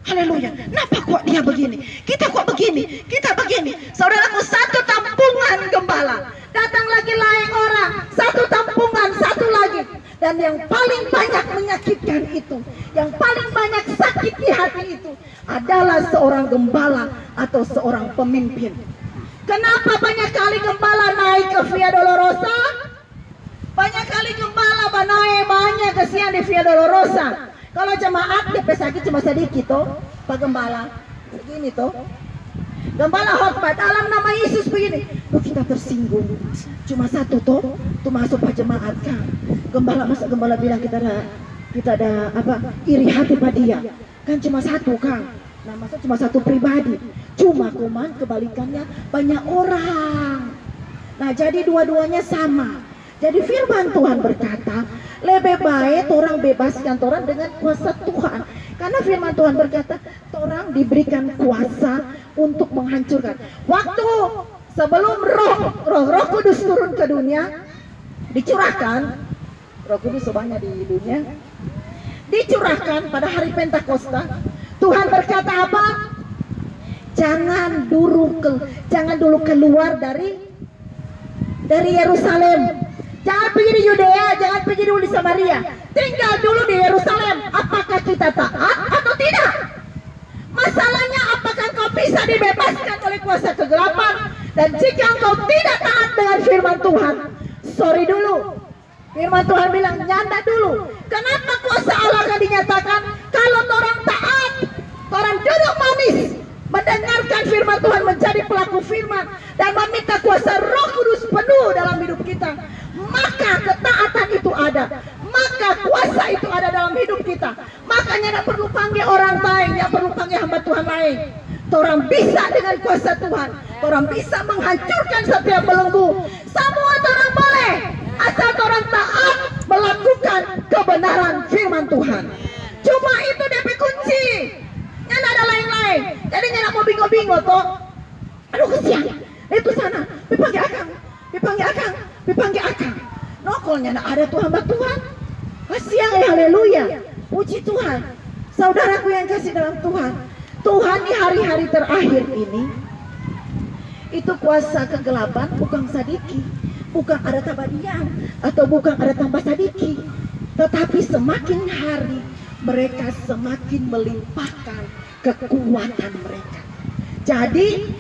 haleluya. Kenapa kok dia begini? Kita kok begini? Kita begini. Saudaraku 1 tampungan gembala. Datang lagi lain orang, 1 tampungan, 1 lagi. Dan yang paling banyak menyakitkan itu, yang paling banyak sakit di hati itu adalah seorang gembala atau seorang pemimpin. Kenapa banyak kali gembala naik ke Via Dolorosa? Banyak kali gembala naik banyak kesian di Via Dolorosa. Kalau jemaat DP sakit cuma sedikit toh, Pak Gembala begini toh. Gembala khotbah dalam nama Yesus begini. Kita tersinggung. Cuma 1 toh, tuh masuk Pak jemaat kan. Masa gembala bilang kita ada apa? Iri hati pada dia. Kan cuma 1 kan. Nah, masa cuma 1 pribadi. Cuma kebalikannya banyak orang. Nah, jadi dua-duanya sama. Jadi firman Tuhan berkata, lebih baik orang bebaskan orang dengan kuasa Tuhan. Karena firman Tuhan berkata, orang diberikan kuasa untuk menghancurkan. Waktu sebelum roh kudus turun ke dunia, dicurahkan, roh kudus sebanyak di dunia, dicurahkan pada hari Pentakosta. Tuhan berkata apa? Jangan dulu keluar dari Yerusalem. Jangan pergi di Yudea, jangan pergi dulu di Samaria. Tinggal dulu di Yerusalem. Apakah kita taat atau tidak? Masalahnya apakah kau bisa dibebaskan oleh kuasa kegelapan? Dan jika engkau tidak taat dengan firman Tuhan, sorry dulu. Firman Tuhan bilang nyanda dulu. Kenapa kuasa Allah akan dinyatakan? Kalau orang taat, orang duduk manis mendengarkan firman Tuhan menjadi menjadi pelaku firman dan meminta kuasa Roh Kudus penuh dalam hidup kita, maka ketaatan itu ada, maka kuasa itu ada dalam hidup kita. Makanya tidak perlu panggil orang lain, tidak perlu panggil hamba Tuhan lain. Orang bisa dengan kuasa Tuhan, orang bisa menghancurkan setiap belenggu. Semua orang boleh, asal orang taat melakukan kebenaran firman Tuhan. Cuma itu DP kunci. Yang ada lain-lain. Jadi nggak mau bingo-bingo toh. Aduh kesian. Itu sana. Dipanggil akang. Dipanggil akang. Dipanggil akang. Nokolnya ada Tuhan Tuhan. Kasihan haleluya. Puji Tuhan. Saudaraku yang kasih dalam Tuhan. Tuhan di hari-hari terakhir ini. Itu kuasa kegelapan bukan sadiki. Bukan ada tabadian. Atau bukan ada tambah sadiki. Tetapi semakin hari mereka semakin melimpahkan kekuatan mereka. Jadi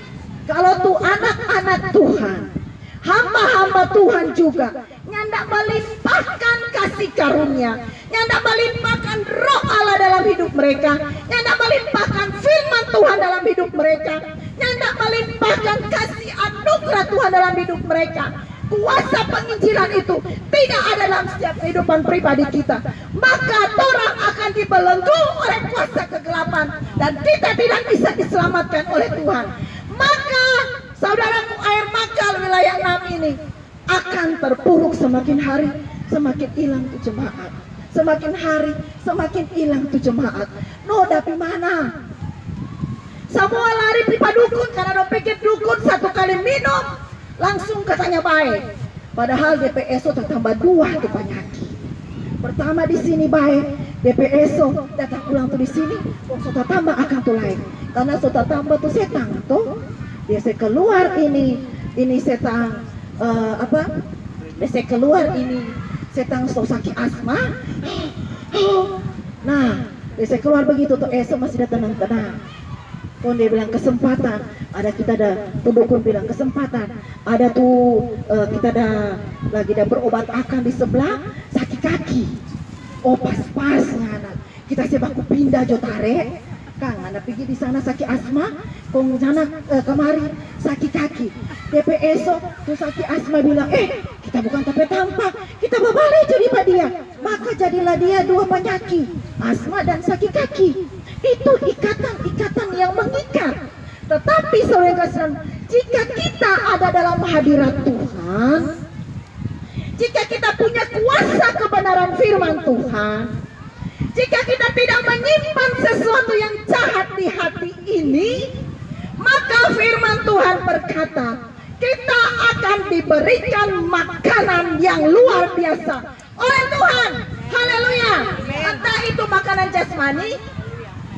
kalau tuh anak-anak Tuhan, hamba-hamba Tuhan juga nyandak melimpahkan kasih karunia, nyandak melimpahkan roh Allah dalam hidup mereka, nyandak melimpahkan firman Tuhan dalam hidup mereka, nyandak melimpahkan kasih anugerah Tuhan dalam hidup mereka. Kuasa penginjilan itu tidak ada dalam setiap kehidupan pribadi kita, maka orang akan dibelenggu oleh kuasa kegelapan dan kita tidak bisa diselamatkan oleh Tuhan. Maka saudaraku, air maka wilayah 6 ini akan terpuruk semakin hari semakin hilang tuh jemaat, semakin hari semakin hilang tuh jemaat. No, tapi mana? Semua lari pipa dukun karena do pikir dukun satu kali minum langsung katanya baik. Padahal DPSO tambah 2 tuh penyakit. Pertama di sini baik, DPSO datang pulang tuh di sini, sota tambah akan tuh lain. Karena sota tambah tuh setan tuh. Biasa keluar ini setan biasa keluar ini setan sakit asma. Nah, biasa keluar begitu tuh esok masih ada tenang-tenang. Kon dia bilang kesempatan, ada kita ada dukun bilang kesempatan, ada tuh kita ada lagi ada berobat akan di sebelah sakit kaki. Oh pas anak kita sebaku pindah jotare, Kang anak pergi di sana sakit asma, kong sana kemari sakit kaki. DPSO tuh sakit asma bilang kita bukan tapi tampak, kita berbalik jadi dia, maka jadilah dia 2 penyakit, asma dan sakit kaki. Itu ikatan-ikatan yang mengikat. Tetapi saudara sekalian, jika kita ada dalam hadirat Tuhan, jika kita punya kuasa kebenaran firman Tuhan, jika kita tidak menyimpan sesuatu yang jahat di hati ini, maka firman Tuhan berkata, kita akan diberikan makanan yang luar biasa oleh Tuhan. Haleluya. Entah itu makanan jasmani,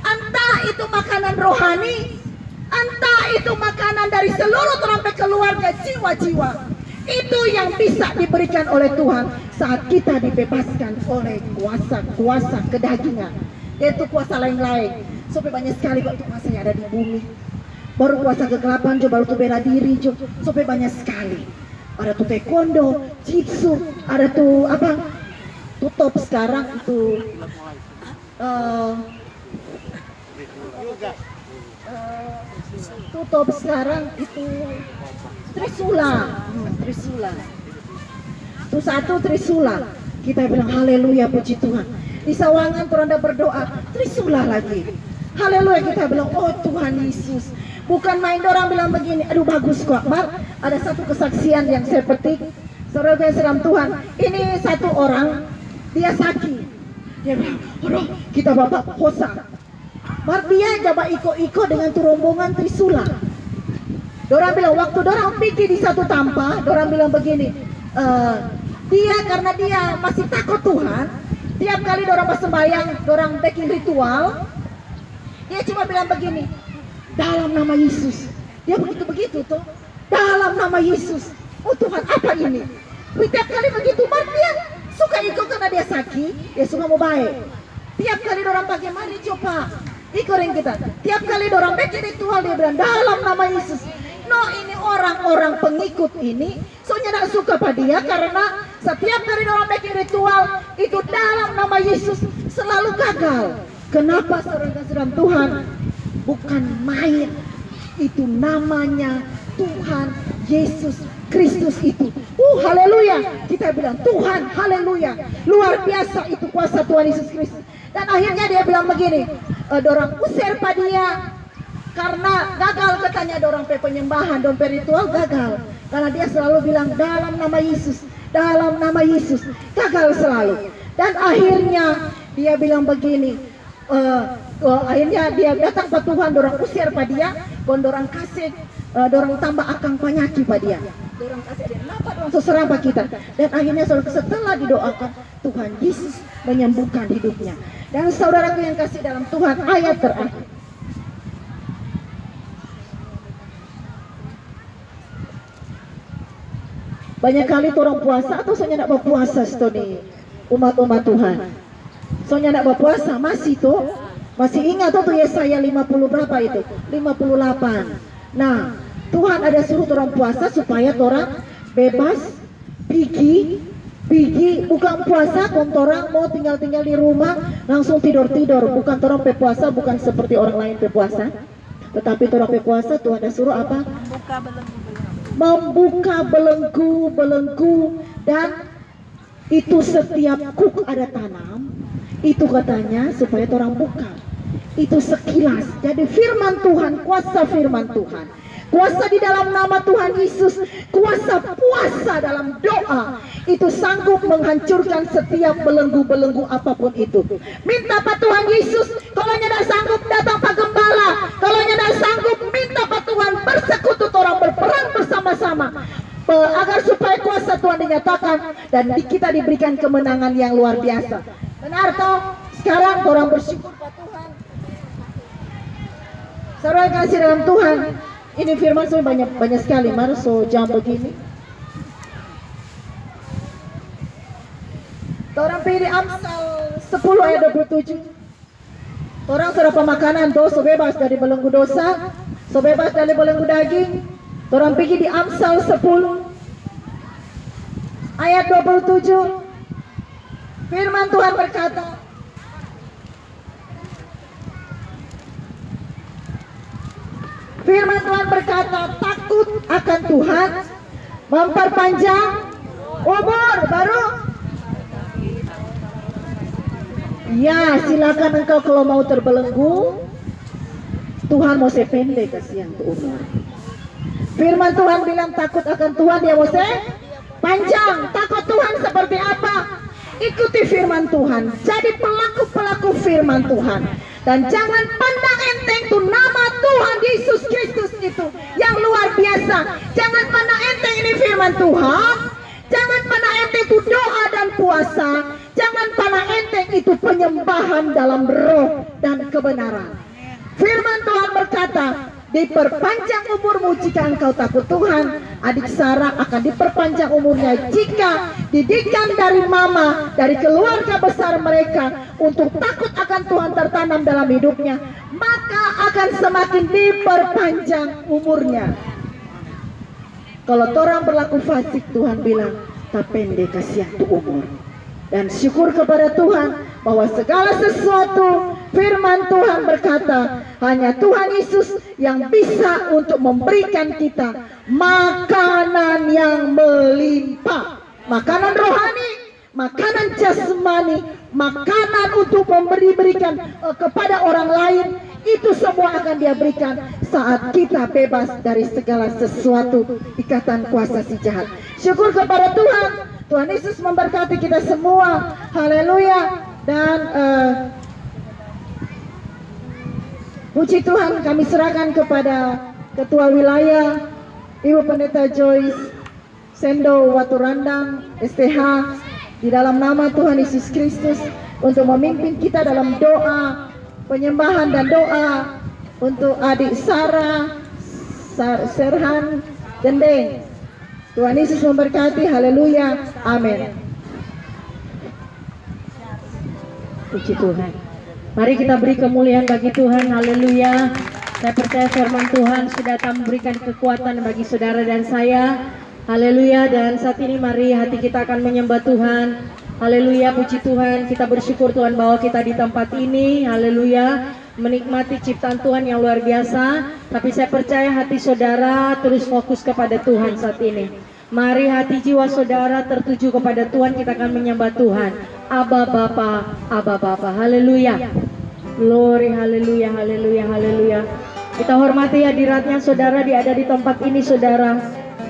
entah itu makanan rohani, entah itu makanan dari seluruh sampai keluarga jiwa-jiwa. Itu yang bisa diberikan oleh Tuhan saat kita dibebaskan oleh kuasa-kuasa kedagingan. Yaitu kuasa lain-lain. Sampai banyak sekali waktu kuasa yang ada di bumi. Baru kuasa kegelapan, baru tuh bela diri, sampai banyak sekali. Ada tuh taekwondo, jitsu, ada tuh apa? Tutup sekarang itu tutup sekarang itu Trisula. Itu satu Trisula. Kita bilang haleluya puji Tuhan. Di sawangan Tuanda berdoa Trisula lagi. Haleluya, kita bilang oh Tuhan Yesus. Bukan main orang bilang begini, aduh bagus kok Mar. Ada satu kesaksian yang saya petik. Saudara seram Tuhan. Ini satu orang dia sakit. Dia bilang, aduh kita bapak hosa. Mar dia coba iko-iko dengan tu rombongan Trisula. Dorang bilang waktu dorang pergi di satu tanpa, dorang bilang begini, dia karena dia masih takut Tuhan, tiap kali dorang bersembahyang, dorang bikin ritual, dia cuma bilang begini, dalam nama Yesus. Dia begitu tuh, dalam nama Yesus. Oh Tuhan apa ini? Tiap kali begitu, Mar dia suka ikut karena dia sakit, dia suka mau baik. Tiap kali dorang pakai mari coba. Ikutin kita. Tiap kali dorang bikin ritual dia bilang dalam nama Yesus. No, ini orang-orang pengikut ini soalnya tidak suka pada dia karena setiap kali dorang bikin ritual itu dalam nama Yesus selalu gagal. Kenapa saudara-saudara Tuhan? Bukan main. Itu namanya Tuhan Yesus Kristus itu. Haleluya. Kita bilang Tuhan, haleluya. Luar biasa itu kuasa Tuhan Yesus Kristus. Dan akhirnya dia bilang begini, dorang usir pada dia karena gagal katanya dorang penyembahan, dorang ritual gagal. Karena dia selalu bilang dalam nama Yesus, dalam nama Yesus, gagal selalu. Dan akhirnya dia bilang begini, akhirnya dia datang ke Tuhan, dorang usir pada dia, dorang kasih, dorang tambah akang penyakit pada dia. Dorang kasih dia, kenapa dorang seserang pada kita? Dan akhirnya setelah didoakan, Tuhan Yesus menyembuhkan hidupnya. Dan saudaraku yang kasih dalam Tuhan, ayat terakhir. Banyak kali orang puasa atau soalnya nak berpuasa stoni umat-umat Tuhan. Soalnya nak berpuasa masih tuh, masih ingat tuh Yesaya 50 berapa itu? 58. Nah, Tuhan ada suruh orang puasa supaya orang bebas pergi bukan puasa, orang mau tinggal di rumah langsung tidur, bukan orang berpuasa, bukan seperti orang lain berpuasa, tetapi orang berpuasa Tuhan ada suruh apa? Membuka belenggu, dan itu setiap kuk ada tanam, itu katanya supaya orang buka, itu sekilas. Jadi firman Tuhan, kuasa firman Tuhan, kuasa di dalam nama Tuhan Yesus, kuasa puasa dalam doa, itu sanggup menghancurkan setiap belenggu-belenggu apapun itu. Minta Pak Tuhan Yesus, kalau tidak sanggup datang Pak Gembala, kalau tidak sanggup minta Pak Tuhan bersekutu orang berperang bersama-sama, agar supaya kuasa Tuhan dinyatakan dan kita diberikan kemenangan yang luar biasa. Benar toh? Sekarang orang bersyukur Pak Tuhan. Saudara kasih dalam Tuhan, ini firman saya banyak sekali, mari so jam begini. Orang pilih Amsal 10 ayat 27. Orang sudah pemakanan tuh, so bebas dari belenggu dosa, so bebas dari belenggu daging. Orang pergi di Amsal 10 ayat 27. Firman Tuhan berkata, takut akan Tuhan memperpanjang umur. Baru ya, silakan engkau kalau mau terbelenggu, Tuhan mau sependek kasihan tuh umur. Firman Tuhan bilang takut akan Tuhan, dia mau panjang. Takut Tuhan seperti apa? Ikuti firman Tuhan, jadi pelaku-pelaku firman Tuhan. Dan jangan pandang enteng tuh nama Tuhan Yesus Kristus itu yang luar biasa. Jangan pandang enteng ini firman Tuhan. Jangan pandang enteng itu doa dan puasa. Jangan pandang enteng itu penyembahan dalam roh dan kebenaran. Firman Tuhan berkata, diperpanjang umurmu jika engkau takut Tuhan. Adik Sarah akan diperpanjang umurnya jika didikan dari mama, dari keluarga besar mereka untuk takut akan Tuhan tertanam dalam hidupnya, maka akan semakin diperpanjang umurnya. Kalau orang berlaku fasik, Tuhan bilang tak pendek kasihan tuh umur. Dan syukur kepada Tuhan bahwa segala sesuatu firman Tuhan berkata hanya Tuhan Yesus yang bisa untuk memberikan kita makanan yang melimpah, makanan rohani, makanan jasmani, makanan untuk berikan kepada orang lain. Itu semua akan dia berikan saat kita bebas dari segala sesuatu ikatan kuasa si jahat. Syukur kepada Tuhan. Tuhan Yesus memberkati kita semua. Haleluya. Dan puji Tuhan, kami serahkan kepada Ketua Wilayah Ibu Pendeta Joyce Sendo Waturandang STH di dalam nama Tuhan Yesus Kristus untuk memimpin kita dalam doa penyembahan dan doa untuk adik Sarah Serhan Dendeng. Tuhan Yesus memberkati. Haleluya. Amin. Puji Tuhan. Mari kita beri kemuliaan bagi Tuhan. Haleluya. Saya percaya firman Tuhan sudah datang memberikan kekuatan bagi saudara dan saya. Haleluya. Dan saat ini mari hati kita akan menyembah Tuhan. Haleluya. Puji Tuhan. Kita bersyukur Tuhan bahwa kita di tempat ini. Haleluya. menikmati ciptaan Tuhan yang luar biasa. Tapi saya percaya hati saudara terus fokus kepada Tuhan saat ini. Mari hati jiwa saudara tertuju kepada Tuhan, kita akan menyembah Tuhan. Aba Bapa, Aba Bapa. Haleluya. Glory, haleluya, haleluya, haleluya. Kita hormati hadiratnya saudara ada di tempat ini saudara.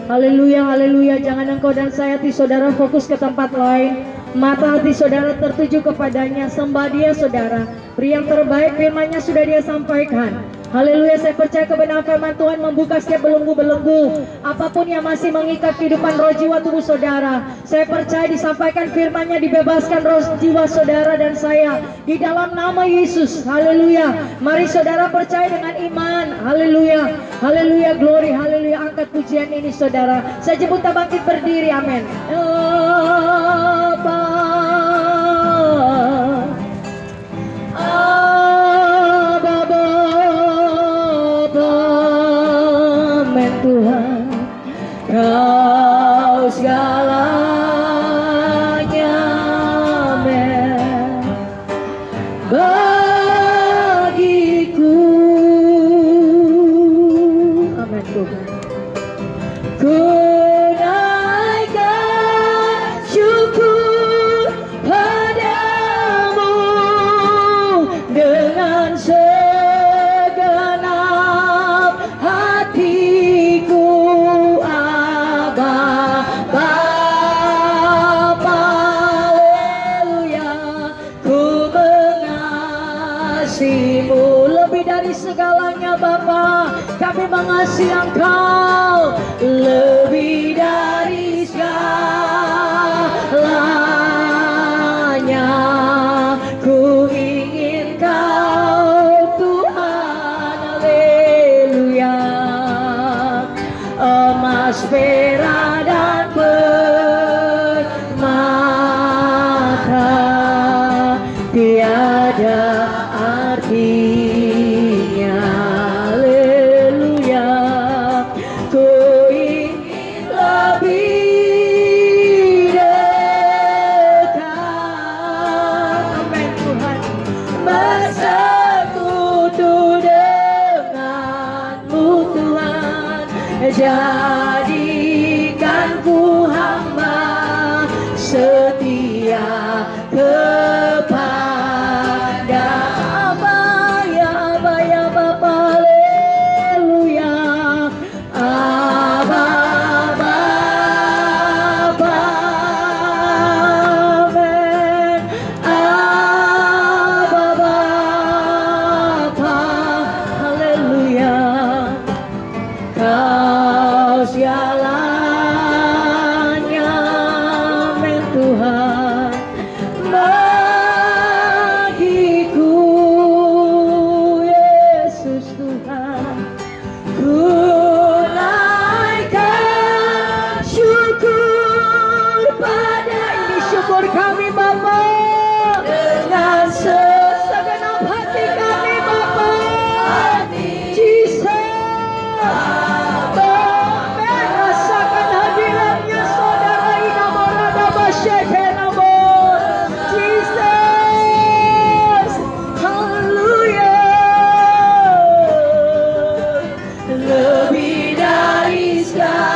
Haleluya, haleluya. Jangan engkau dan saya hati saudara fokus ke tempat lain. Mata hati saudara tertuju kepadanya. Sembah dia saudara. Beri yang terbaik, firman-Nya sudah dia sampaikan. Haleluya, saya percaya kebenaran firman Tuhan membuka setiap belenggu-belenggu. Apapun yang masih mengikat kehidupan roh jiwa tubuh saudara, saya percaya disampaikan firman-Nya, dibebaskan roh jiwa saudara dan saya di dalam nama Yesus. Haleluya. Mari saudara percaya dengan iman. Haleluya. Haleluya, glory, haleluya. Angkat pujian ini saudara. Saya jemput kita bangkit berdiri. Amin. Tuhan, Kau segalanya, amin, bagiku, amin Tuhan. Ku naikkan syukur padamu dengan segenap hatiku, Aba Bapa, haleluya. Ku mengasihimu lebih dari segalanya Bapa. Kami mengasihi Engkau lebih dari segalanya. Ku ingin Kau Tuhan, haleluya. Emas, perak dan permata tiada artinya, haleluya. Ku ingin lebih dekat, amin Tuhan, bersekutu denganmu Tuhan. Jadikanku hamba setia kepada Aba ya Bapa, haleluya. Aba Bapa, amin. Aba Bapa, haleluya. Kau segalanya, amin Tuhan, bagiku, Yesus Tuhan. Ku naikkan syukur pada, ini syukur kami Bapa, dengan segenap hati kami Bapa. Jesus, rasakan hadiratnya saudara. Inamorada bashekenamo, Jesus, haleluya. Lebih dari segalanya,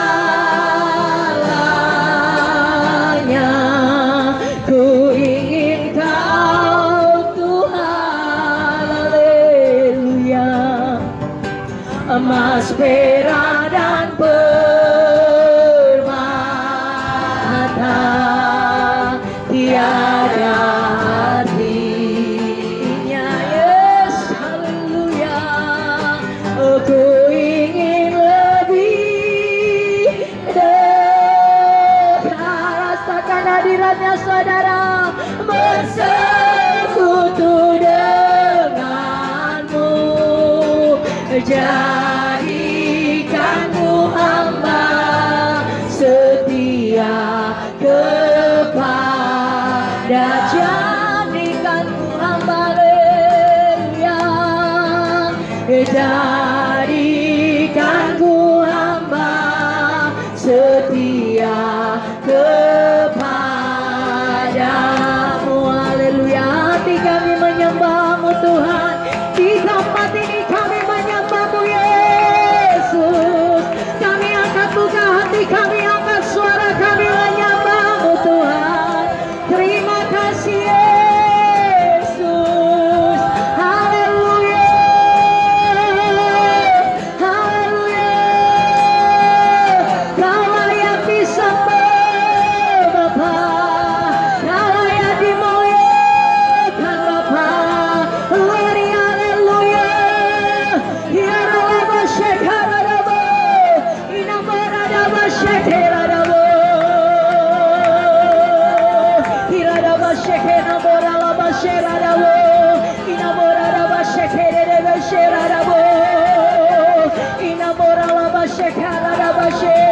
ku ingin Kau Tuhan, haleluya. Emas, perak dan permata tiada artinya, yes, haleluya. Aku ingin lebih dekat, rasakan hadiratnya saudara, bersekutu denganmu. Jadikanku hamba setia kepada, jadikanku hamba, haleluya. Jadikanku hamba setia kepadamu, haleluya. Hati kami menyembahmu Tuhan, kita tempat ini kami menyembah-Mu Yesus. Kami angkat buka hati, kami angkat suara, kami menyembah-Mu Tuhan. Terima kasih Yesus. Haleluya. Haleluya. Kau layak disembah Bapa. Kau layak dimuliakan Bapa. Haleluya. Ya Rabba Shekarabo. Inamarada Shekarabo. Iradaba Shekarabo. Sherarabo, Inamoraba Shekerebe Sherarabo, Inamoraba Shekaraba Jesus,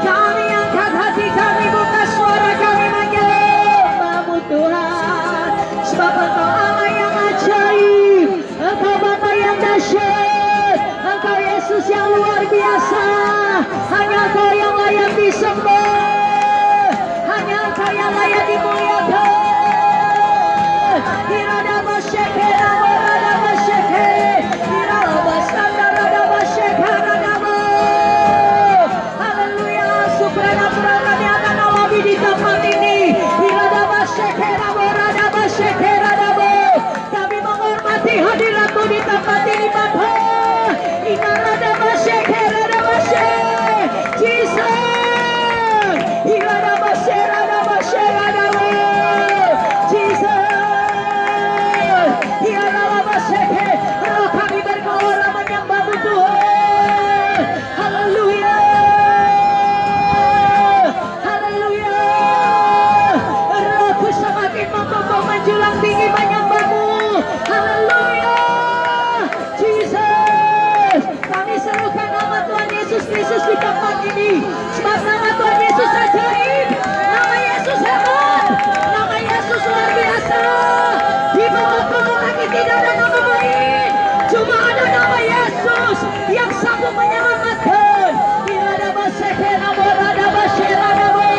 kami angkat hati, kami buka suara, kami menyembah-Mu Tuhan. Sebab Engkau Allah yang ajaib, Engkau Bapa yang dahsyat, Engkau Yesus yang luar biasa. Hanya Engkau yang layak disembah. Engkau yang layak dimuliakan. Iradaba Shekera, Moradaba Shekera, Iradaba Sandaradaba Shekaradaba. Haleluya, supranatural kami akan alami di tempat ini. Iradaba Shekera, Moradaba Shekaradaba. Kami menghormati hadirat-Mu di tempat ini Bapa. Inaradaba Shekaradaba Jesus. Iradaba Sheradaba Sheradaba Jesus. Iradaba Sheke. Roh kami bergelora menyembah-Mu Tuhan. Haleluya. Haleluya. Rohku semakin mempompong menjulang tinggi menyembah-Mu. Haleluya. Jesus. Kami serukan nama Tuhan Yesus Kristus di tempat ini. Sebab nama Tuhan Yesus ajaib, nama Yesus hebat, nama Yesus luar biasa. Di bawah bumi langit tidak ada nama lain, cuma ada nama Yesus yang sanggup menyelamatkan. Iradaba Shekera, Moradaba Sheradaba.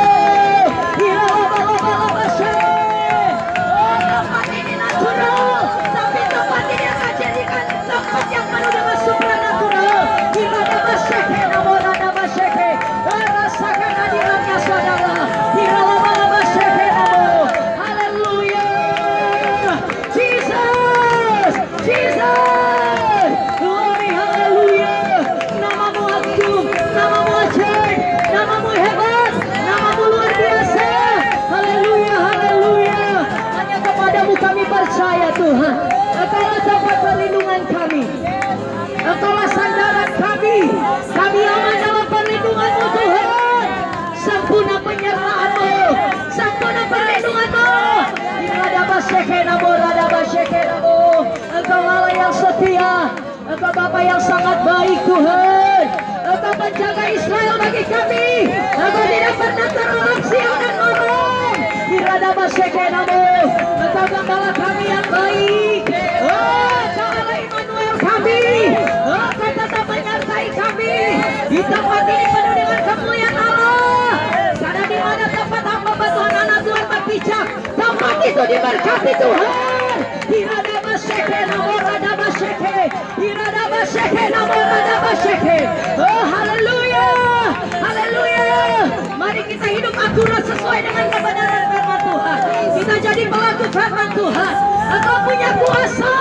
Iradaba Shekera. Oh, tempat ini natural, tapi tempat ini akan jadikan tempat yang penuh dengan supranatural. Iradaba Shekera, Moradaba Shekera. Rasakan hadiratnya saudara. Iradaba Shekera. Haleluya. Jesus. Jesus. Glory, haleluya. Nama-Mu agung, nama-Mu ajaib, nama-Mu hebat, nama-Mu luar biasa. Haleluya, haleluya. Hanya kepada-Mu kami percaya Tuhan. Engkaulah tempat perlindungan kami. Engkaulah sandaran kami. Kami aman dalam perlindungan-Mu Tuhan. Sempurna penyertaan-Mu, sempurna perlindungan-Mu. Iradaba Shekera, Moradaba Shekera. Engkau Allah yang setia, Engkau Bapa yang sangat baik Tuhan. Engkau penjaga Israel bagi kami. Engkau tidak pernah terlalu siang dan malam. Iradaba Shekera. Engkau Gembala kami yang baik. Oh, Engkau Allah Immanuel kami. Oh, Engkau tetap menyertai kami. Di tempat ini penuh dengan kemuliaan Allah. Karena di mana tempat hamba Tuhan anak Tuhan berpijak, tempat itu diberkati Tuhan. Iradaba Shekera, Moradaba Shekera. Iradaba Shekera, Moradaba Shekera. Oh, haleluya. Haleluya. Mari kita hidup akurat sesuai dengan kebenaran firman Tuhan. Kita jadi pelaku firman Tuhan. Engkau punya kuasa.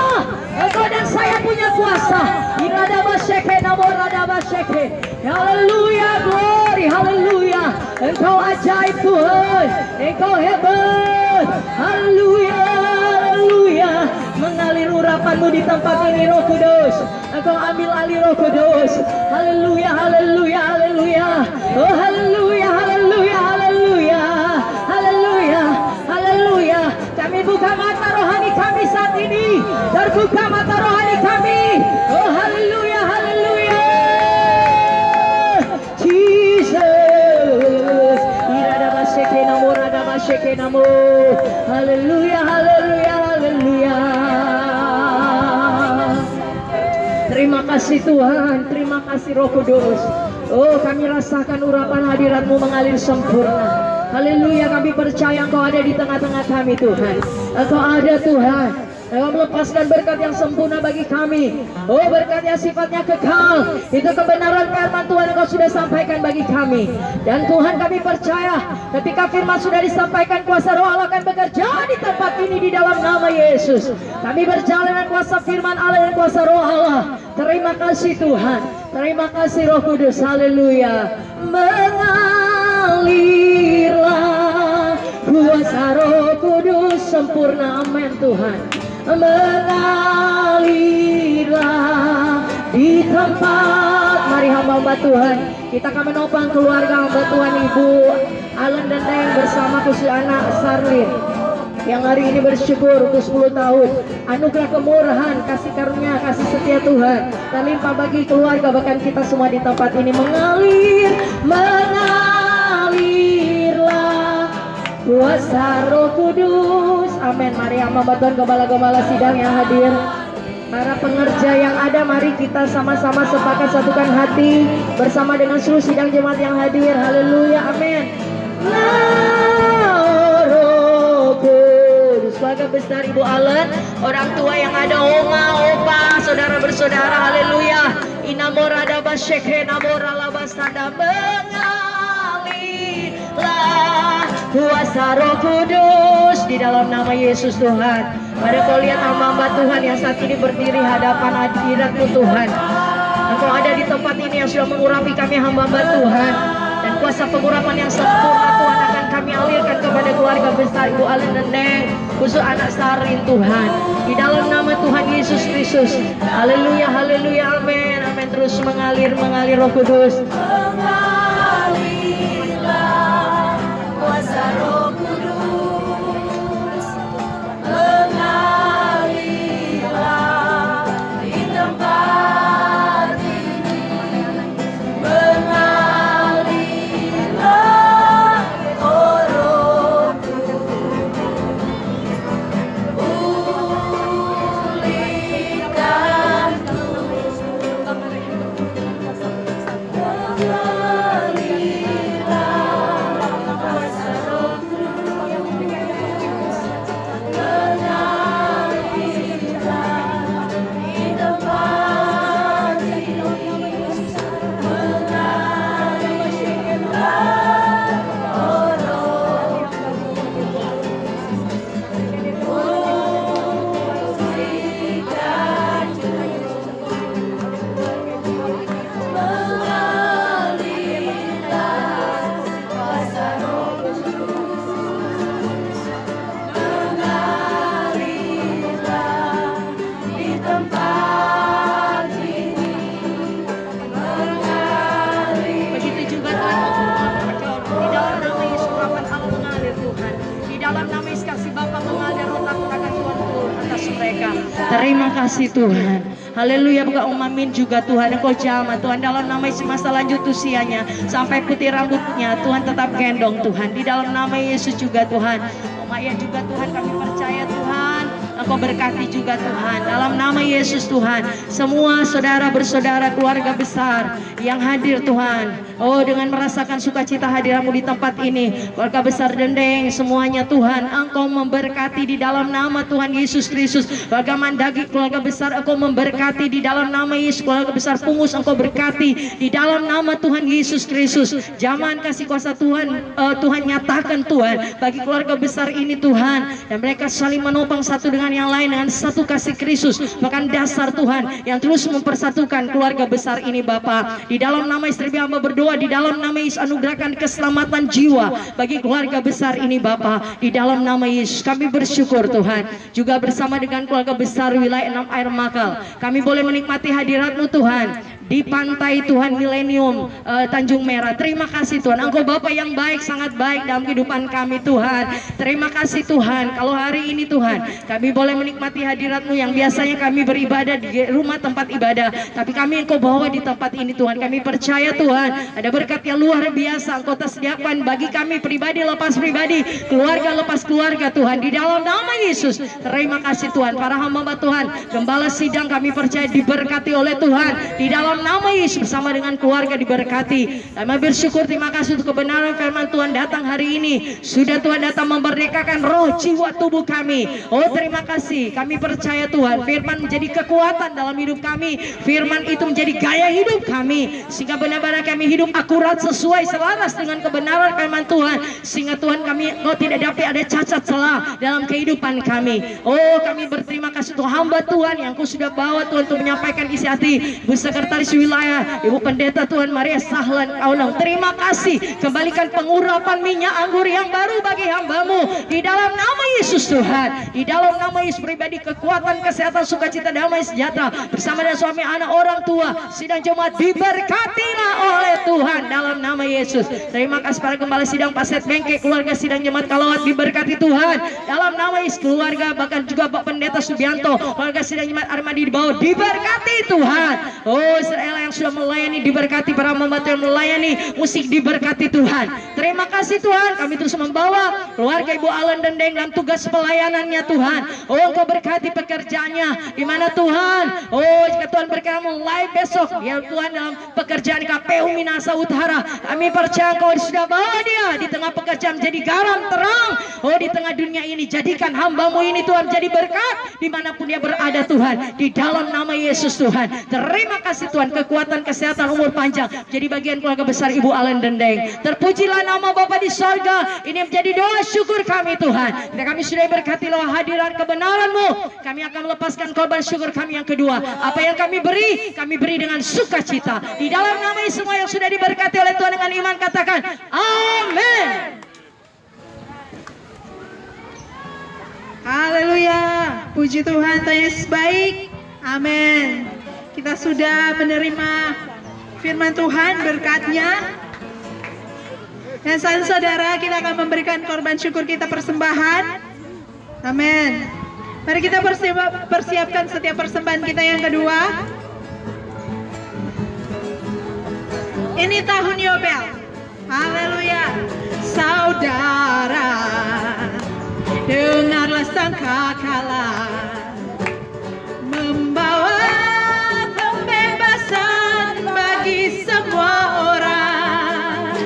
Engkau dan saya punya kuasa. Iradaba Shekera, Moradaba Shekera. Haleluya, glory, haleluya. Engkau ajaib Tuhan. Engkau hebat. Haleluya, haleluya. Mengalir urapan-Mu di tempat ini Roh Kudus. Engkau ambil alih Roh Kudus. Haleluya, haleluya, haleluya. Oh, haleluya, haleluya, haleluya. Haleluya, haleluya. Kami buka mata rohani kami saat ini. Terbuka mata rohani kami. Oh, haleluya, haleluya. Jesus. Iradaba Shekera, Moradaba Shekera. Haleluya, haleluya, haleluya. Terima kasih Tuhan, terima kasih Roh Kudus. Oh, kami rasakan urapan hadirat-Mu mengalir sempurna. Haleluya, kami percaya Engkau ada di tengah-tengah kami Tuhan. Engkau ada Tuhan. Engkau melepaskan berkat yang sempurna bagi kami. Oh, berkat yang sifatnya kekal. Itu kebenaran firman Tuhan Engkau sudah sampaikan bagi kami. Dan Tuhan, kami percaya ketika firman sudah disampaikan, kuasa Roh Allah akan bekerja di tempat ini di dalam nama Yesus. Kami berjalan dengan kuasa firman Allah dan kuasa Roh Allah. Terima kasih Tuhan. Terima kasih Roh Kudus. Haleluya. Mengalirlah kuasa Roh Kudus sempurna. Amin Tuhan. Mengalirlah di tempat. Mari hamba-hamba Tuhan, kita akan menopang keluarga hamba Tuhan Ibu Alen dan Deng bersama khusus anak Sarlin yang hari ini bersyukur untuk 10 tahun. Anugerah kemurahan, kasih karunia, kasih setia Tuhan dan limpah bagi keluarga bahkan kita semua di tempat ini. Mengalirlah kuasa Roh Kudus. Amin. Mari hamba Tuhan, gembala-gembala sidang yang hadir, para pengerja yang ada, mari kita sama-sama sepakat satukan hati bersama dengan seluruh sidang jemaat yang hadir. Haleluya. Amin. Roh Kudus, keluarga besar Ibu Alen, orang tua yang ada, oma, opa, saudara bersaudara. Haleluya. Inamora dabasyekhe namora labasada. Mengalirlah kuasa Roh Kudus di dalam nama Yesus Tuhan. Pada kau lihat hamba-hamba Tuhan yang saat ini berdiri hadapan hadirat-Mu Tuhan. Engkau ada di tempat ini yang sudah mengurapi kami hamba-hamba Tuhan. Dan kuasa pengurapan yang sempurna Tuhan akan kami alirkan kepada keluarga besar Ibu Alen dan Deng, khusus anak Sarin Tuhan. Di dalam nama Tuhan Yesus Kristus. Haleluya, haleluya, amin, amin. Terus mengalir Roh Kudus. Kuasa Roh Kudus mengalirlah di tempat ini. Mengalirlah, oh Roh Kudus, pulihkan Terima kasih Tuhan. Haleluya. Buka umamin juga Tuhan. Engkau jamah Tuhan dalam nama Yesus, masa lanjut usianya sampai putih rambutnya Tuhan tetap gendong Tuhan. Di dalam nama Yesus juga Tuhan. Maya juga Tuhan, kami percaya Tuhan Engkau berkati juga Tuhan. Dalam nama Yesus Tuhan, semua saudara bersaudara keluarga besar yang hadir Tuhan, oh dengan merasakan sukacita hadirat-Mu di tempat ini, keluarga besar Dendeng semuanya Tuhan, Engkau memberkati di dalam nama Tuhan Yesus Kristus. Keluarga Mandagi, keluarga besar Engkau memberkati di dalam nama Yesus. Keluarga besar Pungus Engkau berkati di dalam nama Tuhan Yesus Kristus. Zaman kasih kuasa Tuhan, Tuhan nyatakan Tuhan bagi keluarga besar ini Tuhan, dan mereka saling menopang satu dengan yang lain dengan satu kasih Kristus, bahkan dasar Tuhan yang terus mempersatukan keluarga besar ini Bapa. Di dalam nama istri hamba berdoa, di dalam nama Yesus anugerahkan keselamatan jiwa bagi keluarga besar ini Bapa. Di dalam nama Yesus kami bersyukur Tuhan, juga bersama dengan keluarga besar wilayah 6 Air Makal, kami boleh menikmati hadirat-Mu Tuhan di pantai Tuhan Milenium Tanjung Merah. Terima kasih Tuhan, Engkau Bapa yang baik, sangat baik dalam kehidupan kami Tuhan. Terima kasih Tuhan, kalau hari ini Tuhan kami boleh menikmati hadirat-Mu yang biasanya kami beribadah di rumah tempat ibadah, tapi kami Engkau bawa di tempat ini Tuhan. Kami percaya Tuhan ada berkat yang luar biasa Engkau sediakan bagi kami pribadi lepas pribadi, keluarga lepas keluarga Tuhan, di dalam nama Yesus. Terima kasih Tuhan. Para hamba Tuhan, gembala sidang kami percaya diberkati oleh Tuhan di dalam dalam nama Yesus bersama dengan keluarga diberkati. Kami bersyukur, terima kasih untuk kebenaran firman Tuhan datang hari ini. Sudah Tuhan datang memerdekakan roh, jiwa, tubuh kami. Oh terima kasih, kami percaya Tuhan firman menjadi kekuatan dalam hidup kami. Firman itu menjadi gaya hidup kami, sehingga benar-benar kami hidup akurat sesuai selaras dengan kebenaran firman Tuhan. Sehingga Tuhan kami tidak dapat ada cacat celah dalam kehidupan kami. Oh kami berterima kasih untuk hamba Tuhan yang Kau sudah bawa Tuhan untuk menyampaikan isi hati Bu Sekretaris Wilayah, Ibu Pendeta Tuhan Maria Sahlan Kaunang. Terima kasih, kembalikan pengurapan minyak anggur yang baru bagi hamba-Mu di dalam nama Yesus Tuhan. Di dalam nama Yesus pribadi kekuatan, kesehatan, sukacita, damai, sejahtera bersama dengan suami, anak, orang tua, sidang jemaat diberkatilah oleh Tuhan dalam nama Yesus. Terima kasih para gembala sidang Paset Bengke, keluarga sidang jemaat Kalawat diberkati Tuhan dalam nama Yesus. Keluarga bahkan juga Pak Pendeta Subianto, keluarga sidang jemaat Armadi di bawah diberkati Tuhan. Oh Israel yang sudah melayani diberkati, para membantu yang melayani musik diberkati Tuhan. Terima kasih Tuhan, kami terus membawa keluarga Ibu Alen Dendeng dalam tugas pelayanannya Tuhan. Oh Engkau berkati pekerjaannya di mana Tuhan. Oh jika Tuhan berkenan mulai besok ya Tuhan dalam pekerjaan KPU Minahasa Utara, kami percaya Engkau sudah bawa dia di tengah pekerjaan menjadi garam terang. Oh di tengah dunia ini jadikan hamba-Mu ini Tuhan jadi berkat dimanapun dia berada Tuhan, di dalam nama Yesus Tuhan. Terima kasih Tuhan, kekuatan, kesehatan, umur panjang jadi bagian keluarga besar Ibu Alen Dendeng. Terpujilah nama Bapa di sorga. Ini menjadi doa syukur kami Tuhan. Dan kami sudah berkati lewat hadirat kebenaran-Mu, kami akan melepaskan korban syukur kami yang kedua. Apa yang kami beri dengan sukacita. Di dalam nama Yesus, semua yang sudah diberkati oleh Tuhan dengan iman katakan amin. Haleluya, puji Tuhan, Tuhan Yesus baik. Amin. Kita sudah menerima firman Tuhan, berkatnya. Dan saudara, kita akan memberikan korban syukur kita, persembahan. Amin. Mari kita persiapkan setiap persembahan kita yang kedua. Ini tahun Yobel. Haleluya. Saudara, dengarlah sangkakala membawa pembebasan bagi semua orang.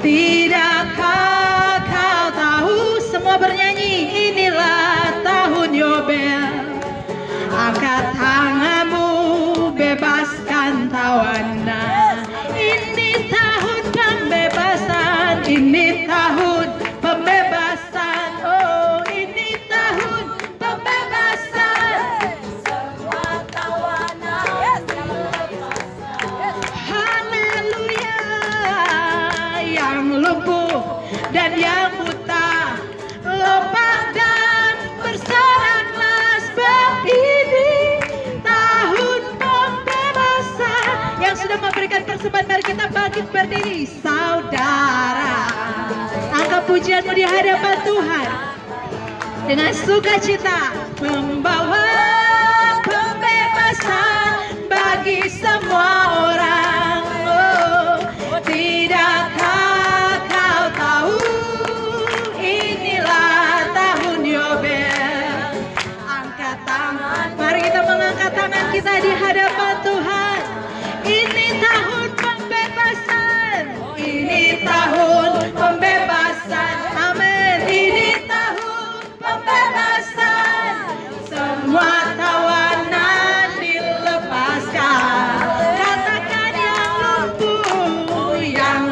Tidakkah kau tahu, semua bernyanyi, inilah tahun Yobel. Angkat tanganmu, bebaskan tawanan. Ini tahun pembebasan, ini tahun pembebasan. Oh ini tahun pembebasan. Semua tawanan Haleluya. Yang lumpuh dan yang buta lompat dan bersoraklah, sebab ini tahun pembebasan. Yang sudah memberikan persembahan, mari kita bangkit berdiri. Saudara, angkat pujianmu di hadapan Tuhan dengan sukacita, membawa pembebasan bagi semua orang. Oh, tidakkah kau tahu, inilah tahun Yobel. Angkat tangan, mari kita mengangkat tangan kita di hadapan Tuhan. Ini tahun pembebasan, ini tahun pembebasan. Amin. Ini tahun pembebasan. Semua tawanan dilepaskan. Katakan yang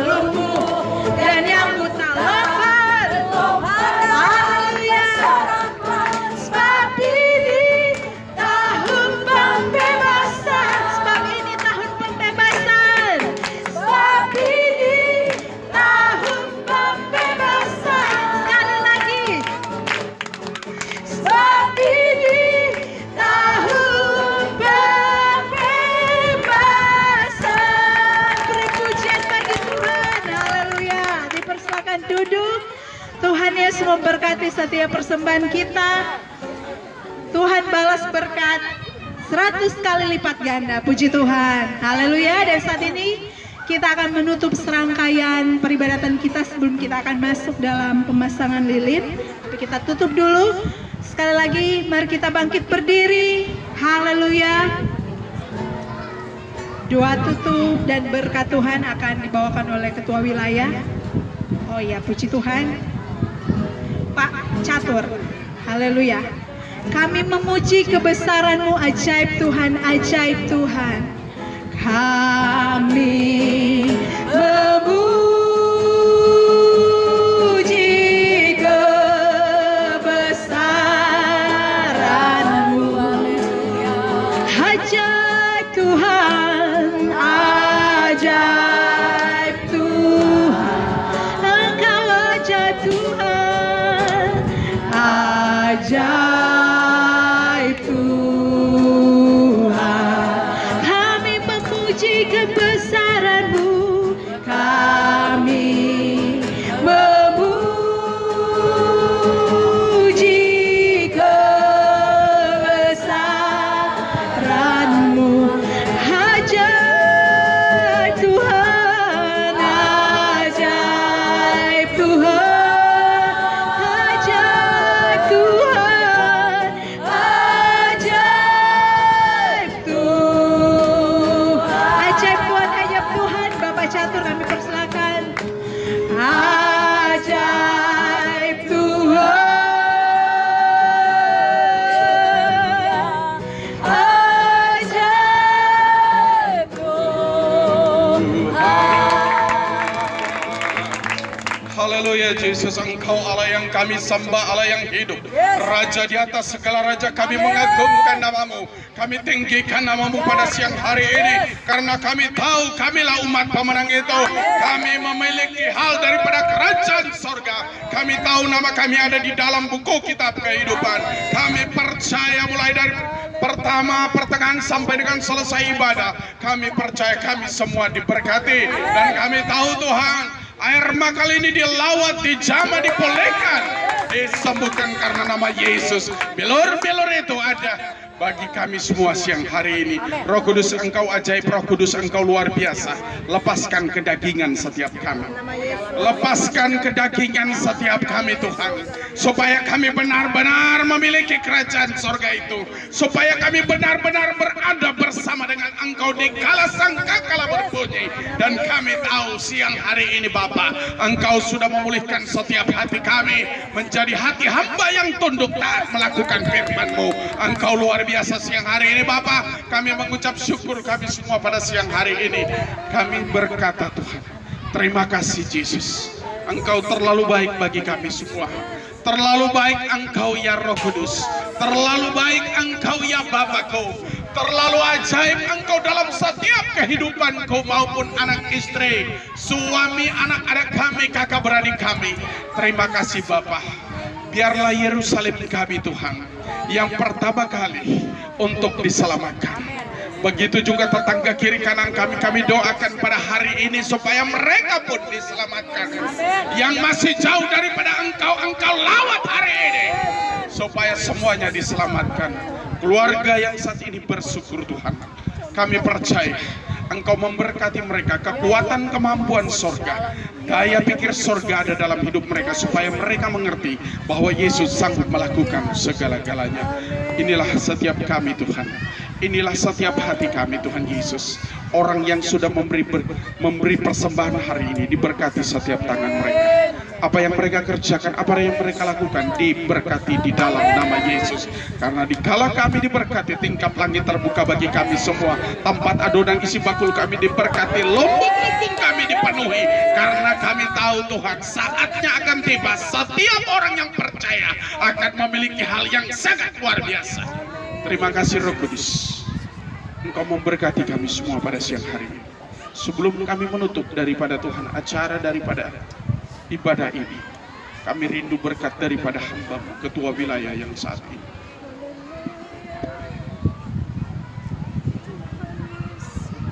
lumpuh dan yang buta lompat. Haleluya. Sebab ini tahun pembebasan. Sebab ini tahun pembebasan. Sebab ini tahun pembebasan. Sekali lagi. Sebab ini tahun pembebasan. Beri pujian bagi Tuhan. Haleluya. Dipersilakan duduk. Tuhan Yesus memberkati setiap persembahan kita. Tuhan balas berkat 100 kali lipat ganda. Puji Tuhan. Haleluya. Dan saat ini kita akan menutup serangkaian peribadatan kita sebelum kita akan masuk dalam pemasangan lilin. Tapi kita tutup dulu. Sekali lagi mari kita bangkit berdiri. Haleluya. Doa tutup dan berkat Tuhan akan dibawakan oleh Ketua Wilayah. Oh ya, puji Tuhan. Pak Catur. Haleluya. Kami memuji kebesaran-Mu, ajaib Tuhan, ajaib Tuhan. Kami memuji kebesaran-Mu, ajaib Tuhan, ajaib Tuhan, Engkau ajaib Tuhan, ajaib Tuhan. Kami memuji kebesaran-Mu, kami memuji kebesaran-Mu, ajaib Tuhan, ajaib Tuhan, ajaib Tuhan, ajaib Tuhan, ajaib Tuhan, ajaib Tuhan. Bapak Catur kami persilakan. Ajaib Tuhan, ajaib Tuhan. Haleluya Yesus, Engkau Allah yang kami sembah, Allah yang hidup, Raja di atas segala raja. Kami mengagungkan nama-Mu, kami tinggikan nama-Mu pada siang hari ini, karena kami tahu kamilah umat pemenang itu. Kami memiliki hal daripada kerajaan sorga. Kami tahu nama kami ada di dalam buku kitab kehidupan. Kami percaya mulai dari pertama, pertengahan sampai dengan selesai ibadah, kami percaya kami semua diberkati. Dan kami tahu Tuhan, air mata ini dilawat, dijamah, dipulihkan, disembuhkan karena nama Yesus. Bilur-bilur itu ada bagi kami semua siang hari ini. Roh Kudus, Engkau ajaib, Roh Kudus, Engkau luar biasa. Lepaskan kedagingan setiap kami, lepaskan kedagingan setiap kami Tuhan, supaya kami benar-benar memiliki kerajaan sorga itu, supaya kami benar-benar berada bersama dengan Engkau di kala sangkakala berbunyi. Dan kami tahu siang hari ini Bapa, Engkau sudah memulihkan setiap hati kami menjadi hati hamba yang tunduk taat melakukan firman-Mu. Engkau luar biasa siang hari ini Bapa. Kami mengucap syukur kami semua pada siang hari ini. Kami berkata Tuhan, terima kasih Yesus. Engkau terlalu baik bagi kami semua. Terlalu baik Engkau ya Roh Kudus. Terlalu baik Engkau ya Bapakku. Terlalu ajaib Engkau dalam setiap kehidupanku, maupun anak istri, suami, anak-anak kami, kakak beradik kami. Terima kasih Bapa. Biarlah Yerusalem kami Tuhan yang pertama kali untuk diselamatkan. Begitu juga tetangga kiri kanan kami doakan pada hari ini supaya mereka pun diselamatkan. Yang masih jauh daripada Engkau lawat hari ini supaya semuanya diselamatkan. Keluarga yang saat ini bersyukur Tuhan, kami percaya Engkau memberkati mereka, kekuatan kemampuan sorga, daya pikir sorga ada dalam hidup mereka, supaya mereka mengerti bahwa Yesus sanggup melakukan segala-galanya. Inilah setiap kami Tuhan, inilah setiap hati kami Tuhan Yesus. Orang yang sudah memberi persembahan hari ini, diberkati setiap tangan mereka. Apa yang mereka kerjakan, apa yang mereka lakukan, diberkati di dalam nama Yesus. Karena dikala kami diberkati, tingkap langit terbuka bagi kami semua. Tempat adonan isi bakul kami diberkati, lumbung-lumbung kami dipenuhi. Karena kami tahu Tuhan, saatnya akan tiba, setiap orang yang percaya akan memiliki hal yang sangat luar biasa. Terima kasih Roh Kudus, Engkau memberkati kami semua pada siang hari ini. Sebelum kami menutup daripada Tuhan acara daripada ibadah ini, kami rindu berkat daripada hamba-Mu, Ketua Wilayah yang saat ini.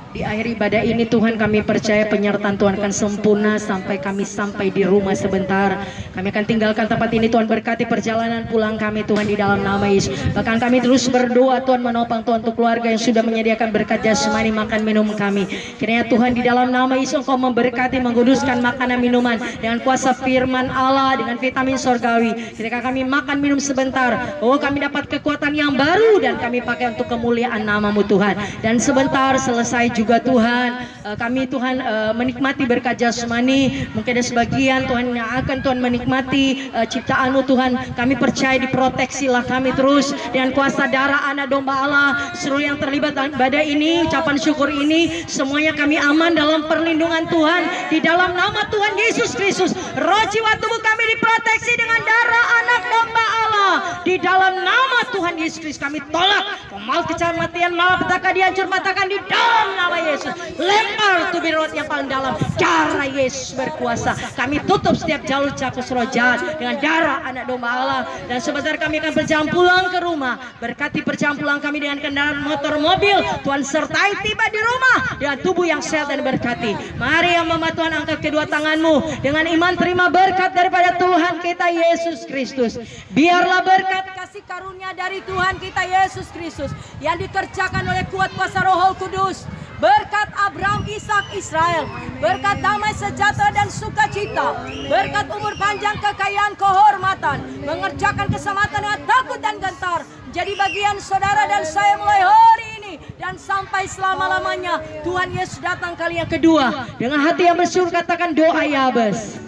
Di akhir ibadah ini Tuhan, kami percaya penyertaan Tuhan akan sempurna sampai kami sampai di rumah sebentar. Kami akan tinggalkan tempat ini, Tuhan berkati perjalanan pulang kami Tuhan di dalam nama Yesus. Bahkan kami terus berdoa Tuhan, menopang Tuhan untuk keluarga yang sudah menyediakan berkat jasmani, makan minum kami. Kiranya Tuhan di dalam nama Yesus Engkau memberkati, menguduskan makanan minuman dengan kuasa firman Allah, dengan vitamin sorgawi. Ketika kami makan minum sebentar, oh kami dapat kekuatan yang baru dan kami pakai untuk kemuliaan nama-Mu Tuhan. Dan sebentar selesai juga juga Tuhan kami Tuhan menikmati berkat jasmani. Mungkin ada sebagian Tuhan yang akan Tuhan menikmati ciptaan-Mu Tuhan. Kami percaya diproteksilah kami terus dengan kuasa darah anak domba Allah. Seluruh yang terlibat dalam badai ini, ucapan syukur ini, semuanya kami aman dalam perlindungan Tuhan. Di dalam nama Tuhan Yesus Kristus, roh jiwa tubuh kami diproteksi dengan darah anak domba Allah. Di dalam nama Tuhan Yesus Kristus kami tolak maut, kecamatian, malapetaka, dihancur matakan di dalam nama Yesus. Lempar tubir rot yang paling dalam, darah Yesus berkuasa. Kami tutup setiap jalur cakus roh jahat dengan darah anak domba Allah. Dan sebentar kami akan berjalan pulang ke rumah. Berkati perjalanan pulang kami dengan kendaraan motor, mobil. Tuhan sertai tiba di rumah dengan tubuh yang sehat dan berkati. Mari yang Mama Tuhan angkat kedua tanganmu dengan iman, terima berkat daripada Tuhan kita Yesus Kristus. Biarlah berkat kasih karunia dari Tuhan kita Yesus Kristus yang dikerjakan oleh kuat kuasa Roh Kudus, berkat Abraham, Ishak, Israel, berkat damai sejahtera dan sukacita, berkat umur panjang, kekayaan, kehormatan, mengerjakan keselamatan dengan takut dan gentar, jadi bagian saudara dan saya mulai hari ini dan sampai selama-lamanya. Tuhan Yesus datang kali yang kedua. Dengan hati yang bersyukur katakan doa Yabes.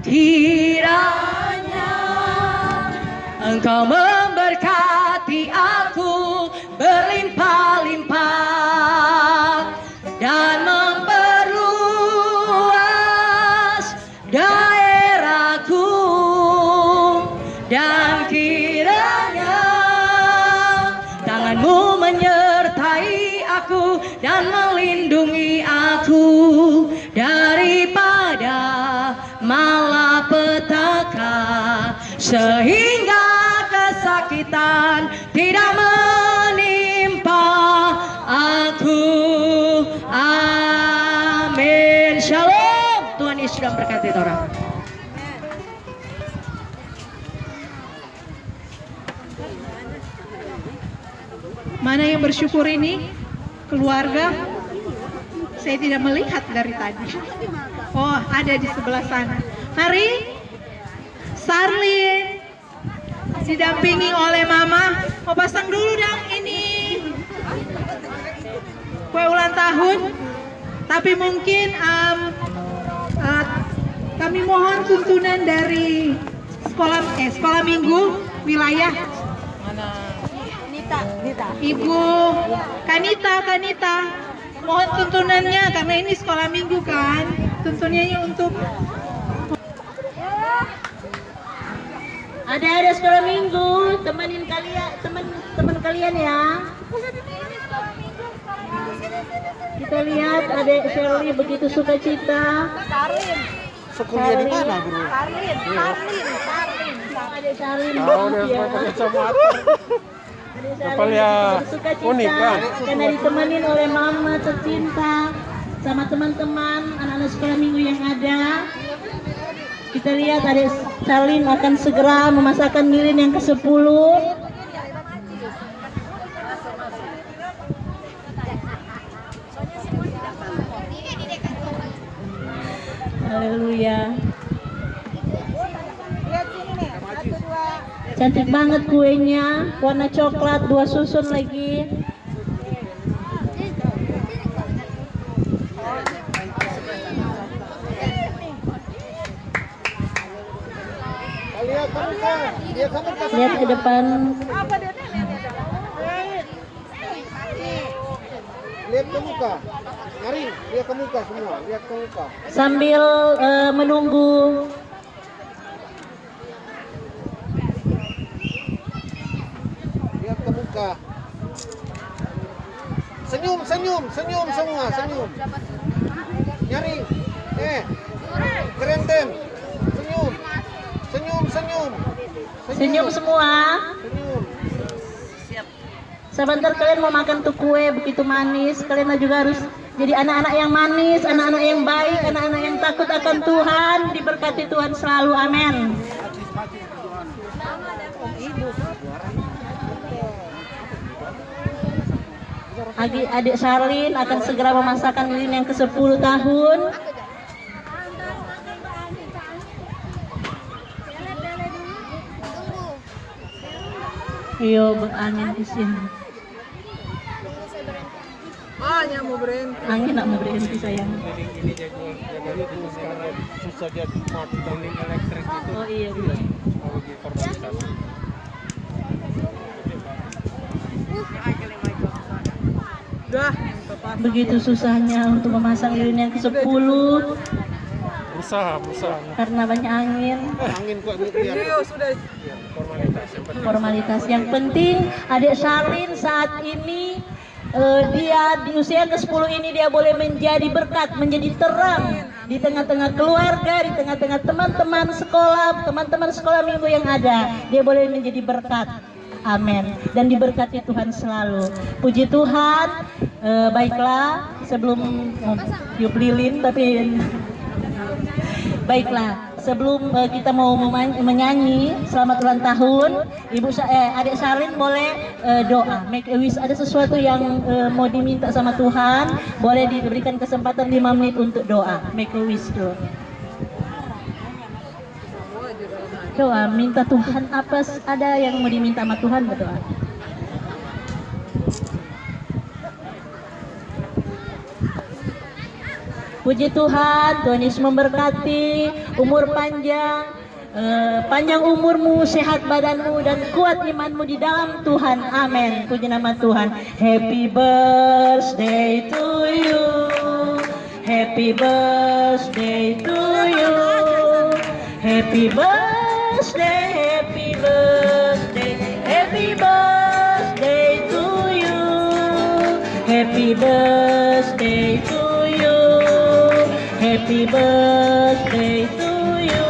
Kiranya Engkau memberkati aku berlimpah-limpah dan memperluas daerahku, dan kiranya tangan-Mu menyertai aku dan melindungi aku daripada malapetaka, sehingga kesakitan tidak menimpa aku. Amin. Shalom. Tuhan Yesus sudah berkati orang. Mana yang bersyukur ini? Keluarga? Saya tidak melihat dari tadi. Oh, ada di sebelah sana. Mari, Sarlin, didampingi oleh Mama. Mau pasang dulu dong ini kue ulang tahun. Tapi mungkin kami mohon tuntunan dari sekolah minggu wilayah. Ibu Kanita, mohon tuntunannya karena ini sekolah minggu kan. Tuntunannya untuk Ada sekolah minggu, temenin kalian, teman kalian ya. Kita lihat Adek Shirley begitu sukacita. Sekolah di mana, Bro? Adek Shirley. Kepala unik kan? Karena ditemenin oleh mama tercinta sama teman-teman anak-anak sekolah minggu yang ada. Kita lihat Adek Shirley akan segera memasakkan lilin yang ke-10. Haleluya. Cantik banget kuenya, warna coklat, 2 susun lagi. Lihat ke depan. Lihat ke muka. Mari, lihat ke muka semua, lihat ke muka. Sambil menunggu. Lihat ke muka. Senyum semua, senyum. Nyari. Kerendam. Senyum. Senyum semua. Senyum. Sebentar kalian mau makan tuh kue begitu manis. Kalian juga harus jadi anak-anak yang manis, anak-anak yang baik, anak-anak yang takut akan Tuhan. Diberkati Tuhan selalu, amin. Adik Charlene akan segera memasakkan lilin yang ke-10 tahun. Yo, beramin di sini. hanya mau berhenti. Angin nak mau berhenti sayang. Ini jaga terus karena susah dia mati dinding elektrik itu. Oh iya. Kalau di formalitas. Udah, tepat. Begitu susahnya untuk memasang lilin yang ke-10 Berusaha. karena banyak angin. Angin kok lihat. Video sudah. Formalitas yang penting. Formalitas yang penting adik Charlene saat ini dia di usia ke-10 ini dia boleh menjadi berkat, menjadi terang di tengah-tengah keluarga, di tengah-tengah teman-teman sekolah minggu yang ada. Dia boleh menjadi berkat. Amin. Dan diberkati Tuhan selalu. Puji Tuhan. Baiklah, sebelum tiup lilin tapi baiklah, sebelum kita mau menyanyi selamat ulang tahun, adik Charlene boleh doa, make a wish. Ada sesuatu yang mau diminta sama Tuhan, boleh diberikan kesempatan 5 menit untuk doa, make a wish dulu. Doa, minta Tuhan apa, ada yang mau diminta sama Tuhan, berdoa. Puji Tuhan, Tuhan Yesus memberkati, umur panjang, panjang umurmu, sehat badanmu, dan kuat imanmu di dalam Tuhan. Amin. Puji nama Tuhan. Happy birthday to you. Happy birthday to you. Happy birthday, happy birthday, happy birthday to you. Happy birthday to you. Happy birthday to you.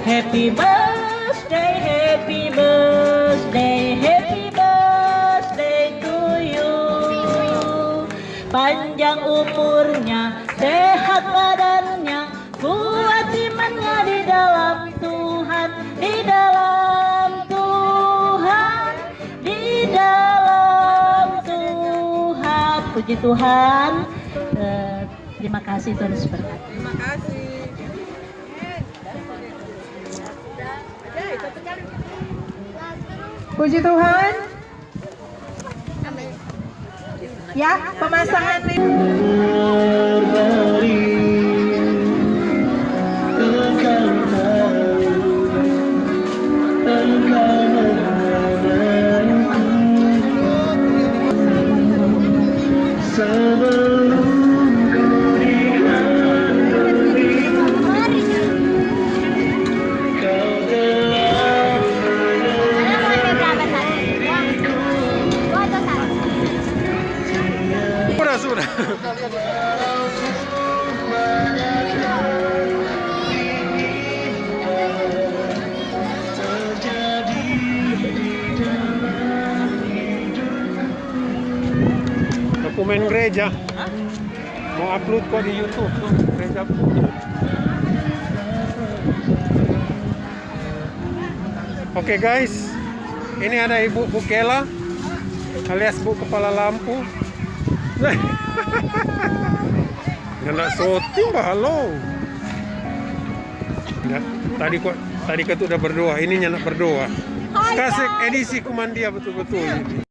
Happy birthday, happy birthday, happy birthday to you. Panjang umurnya, sehat badannya, kuat imannya di dalam Tuhan, di dalam Tuhan, di dalam Tuhan. Puji Tuhan. Terima kasih, Tuhan Yesus berkati. Terima kasih. Puji Tuhan. Ya, pemasangan sudah. Dokumen gereja. Mau upload kok di YouTube tuh, gereja. Oke guys, ini ada Ibu Bukela alias Bu Kepala Lampu. Nggak syuting halo. Tadi kau udah berdoa, ininya nak berdoa. Kasih edisi kumandia betul-betul.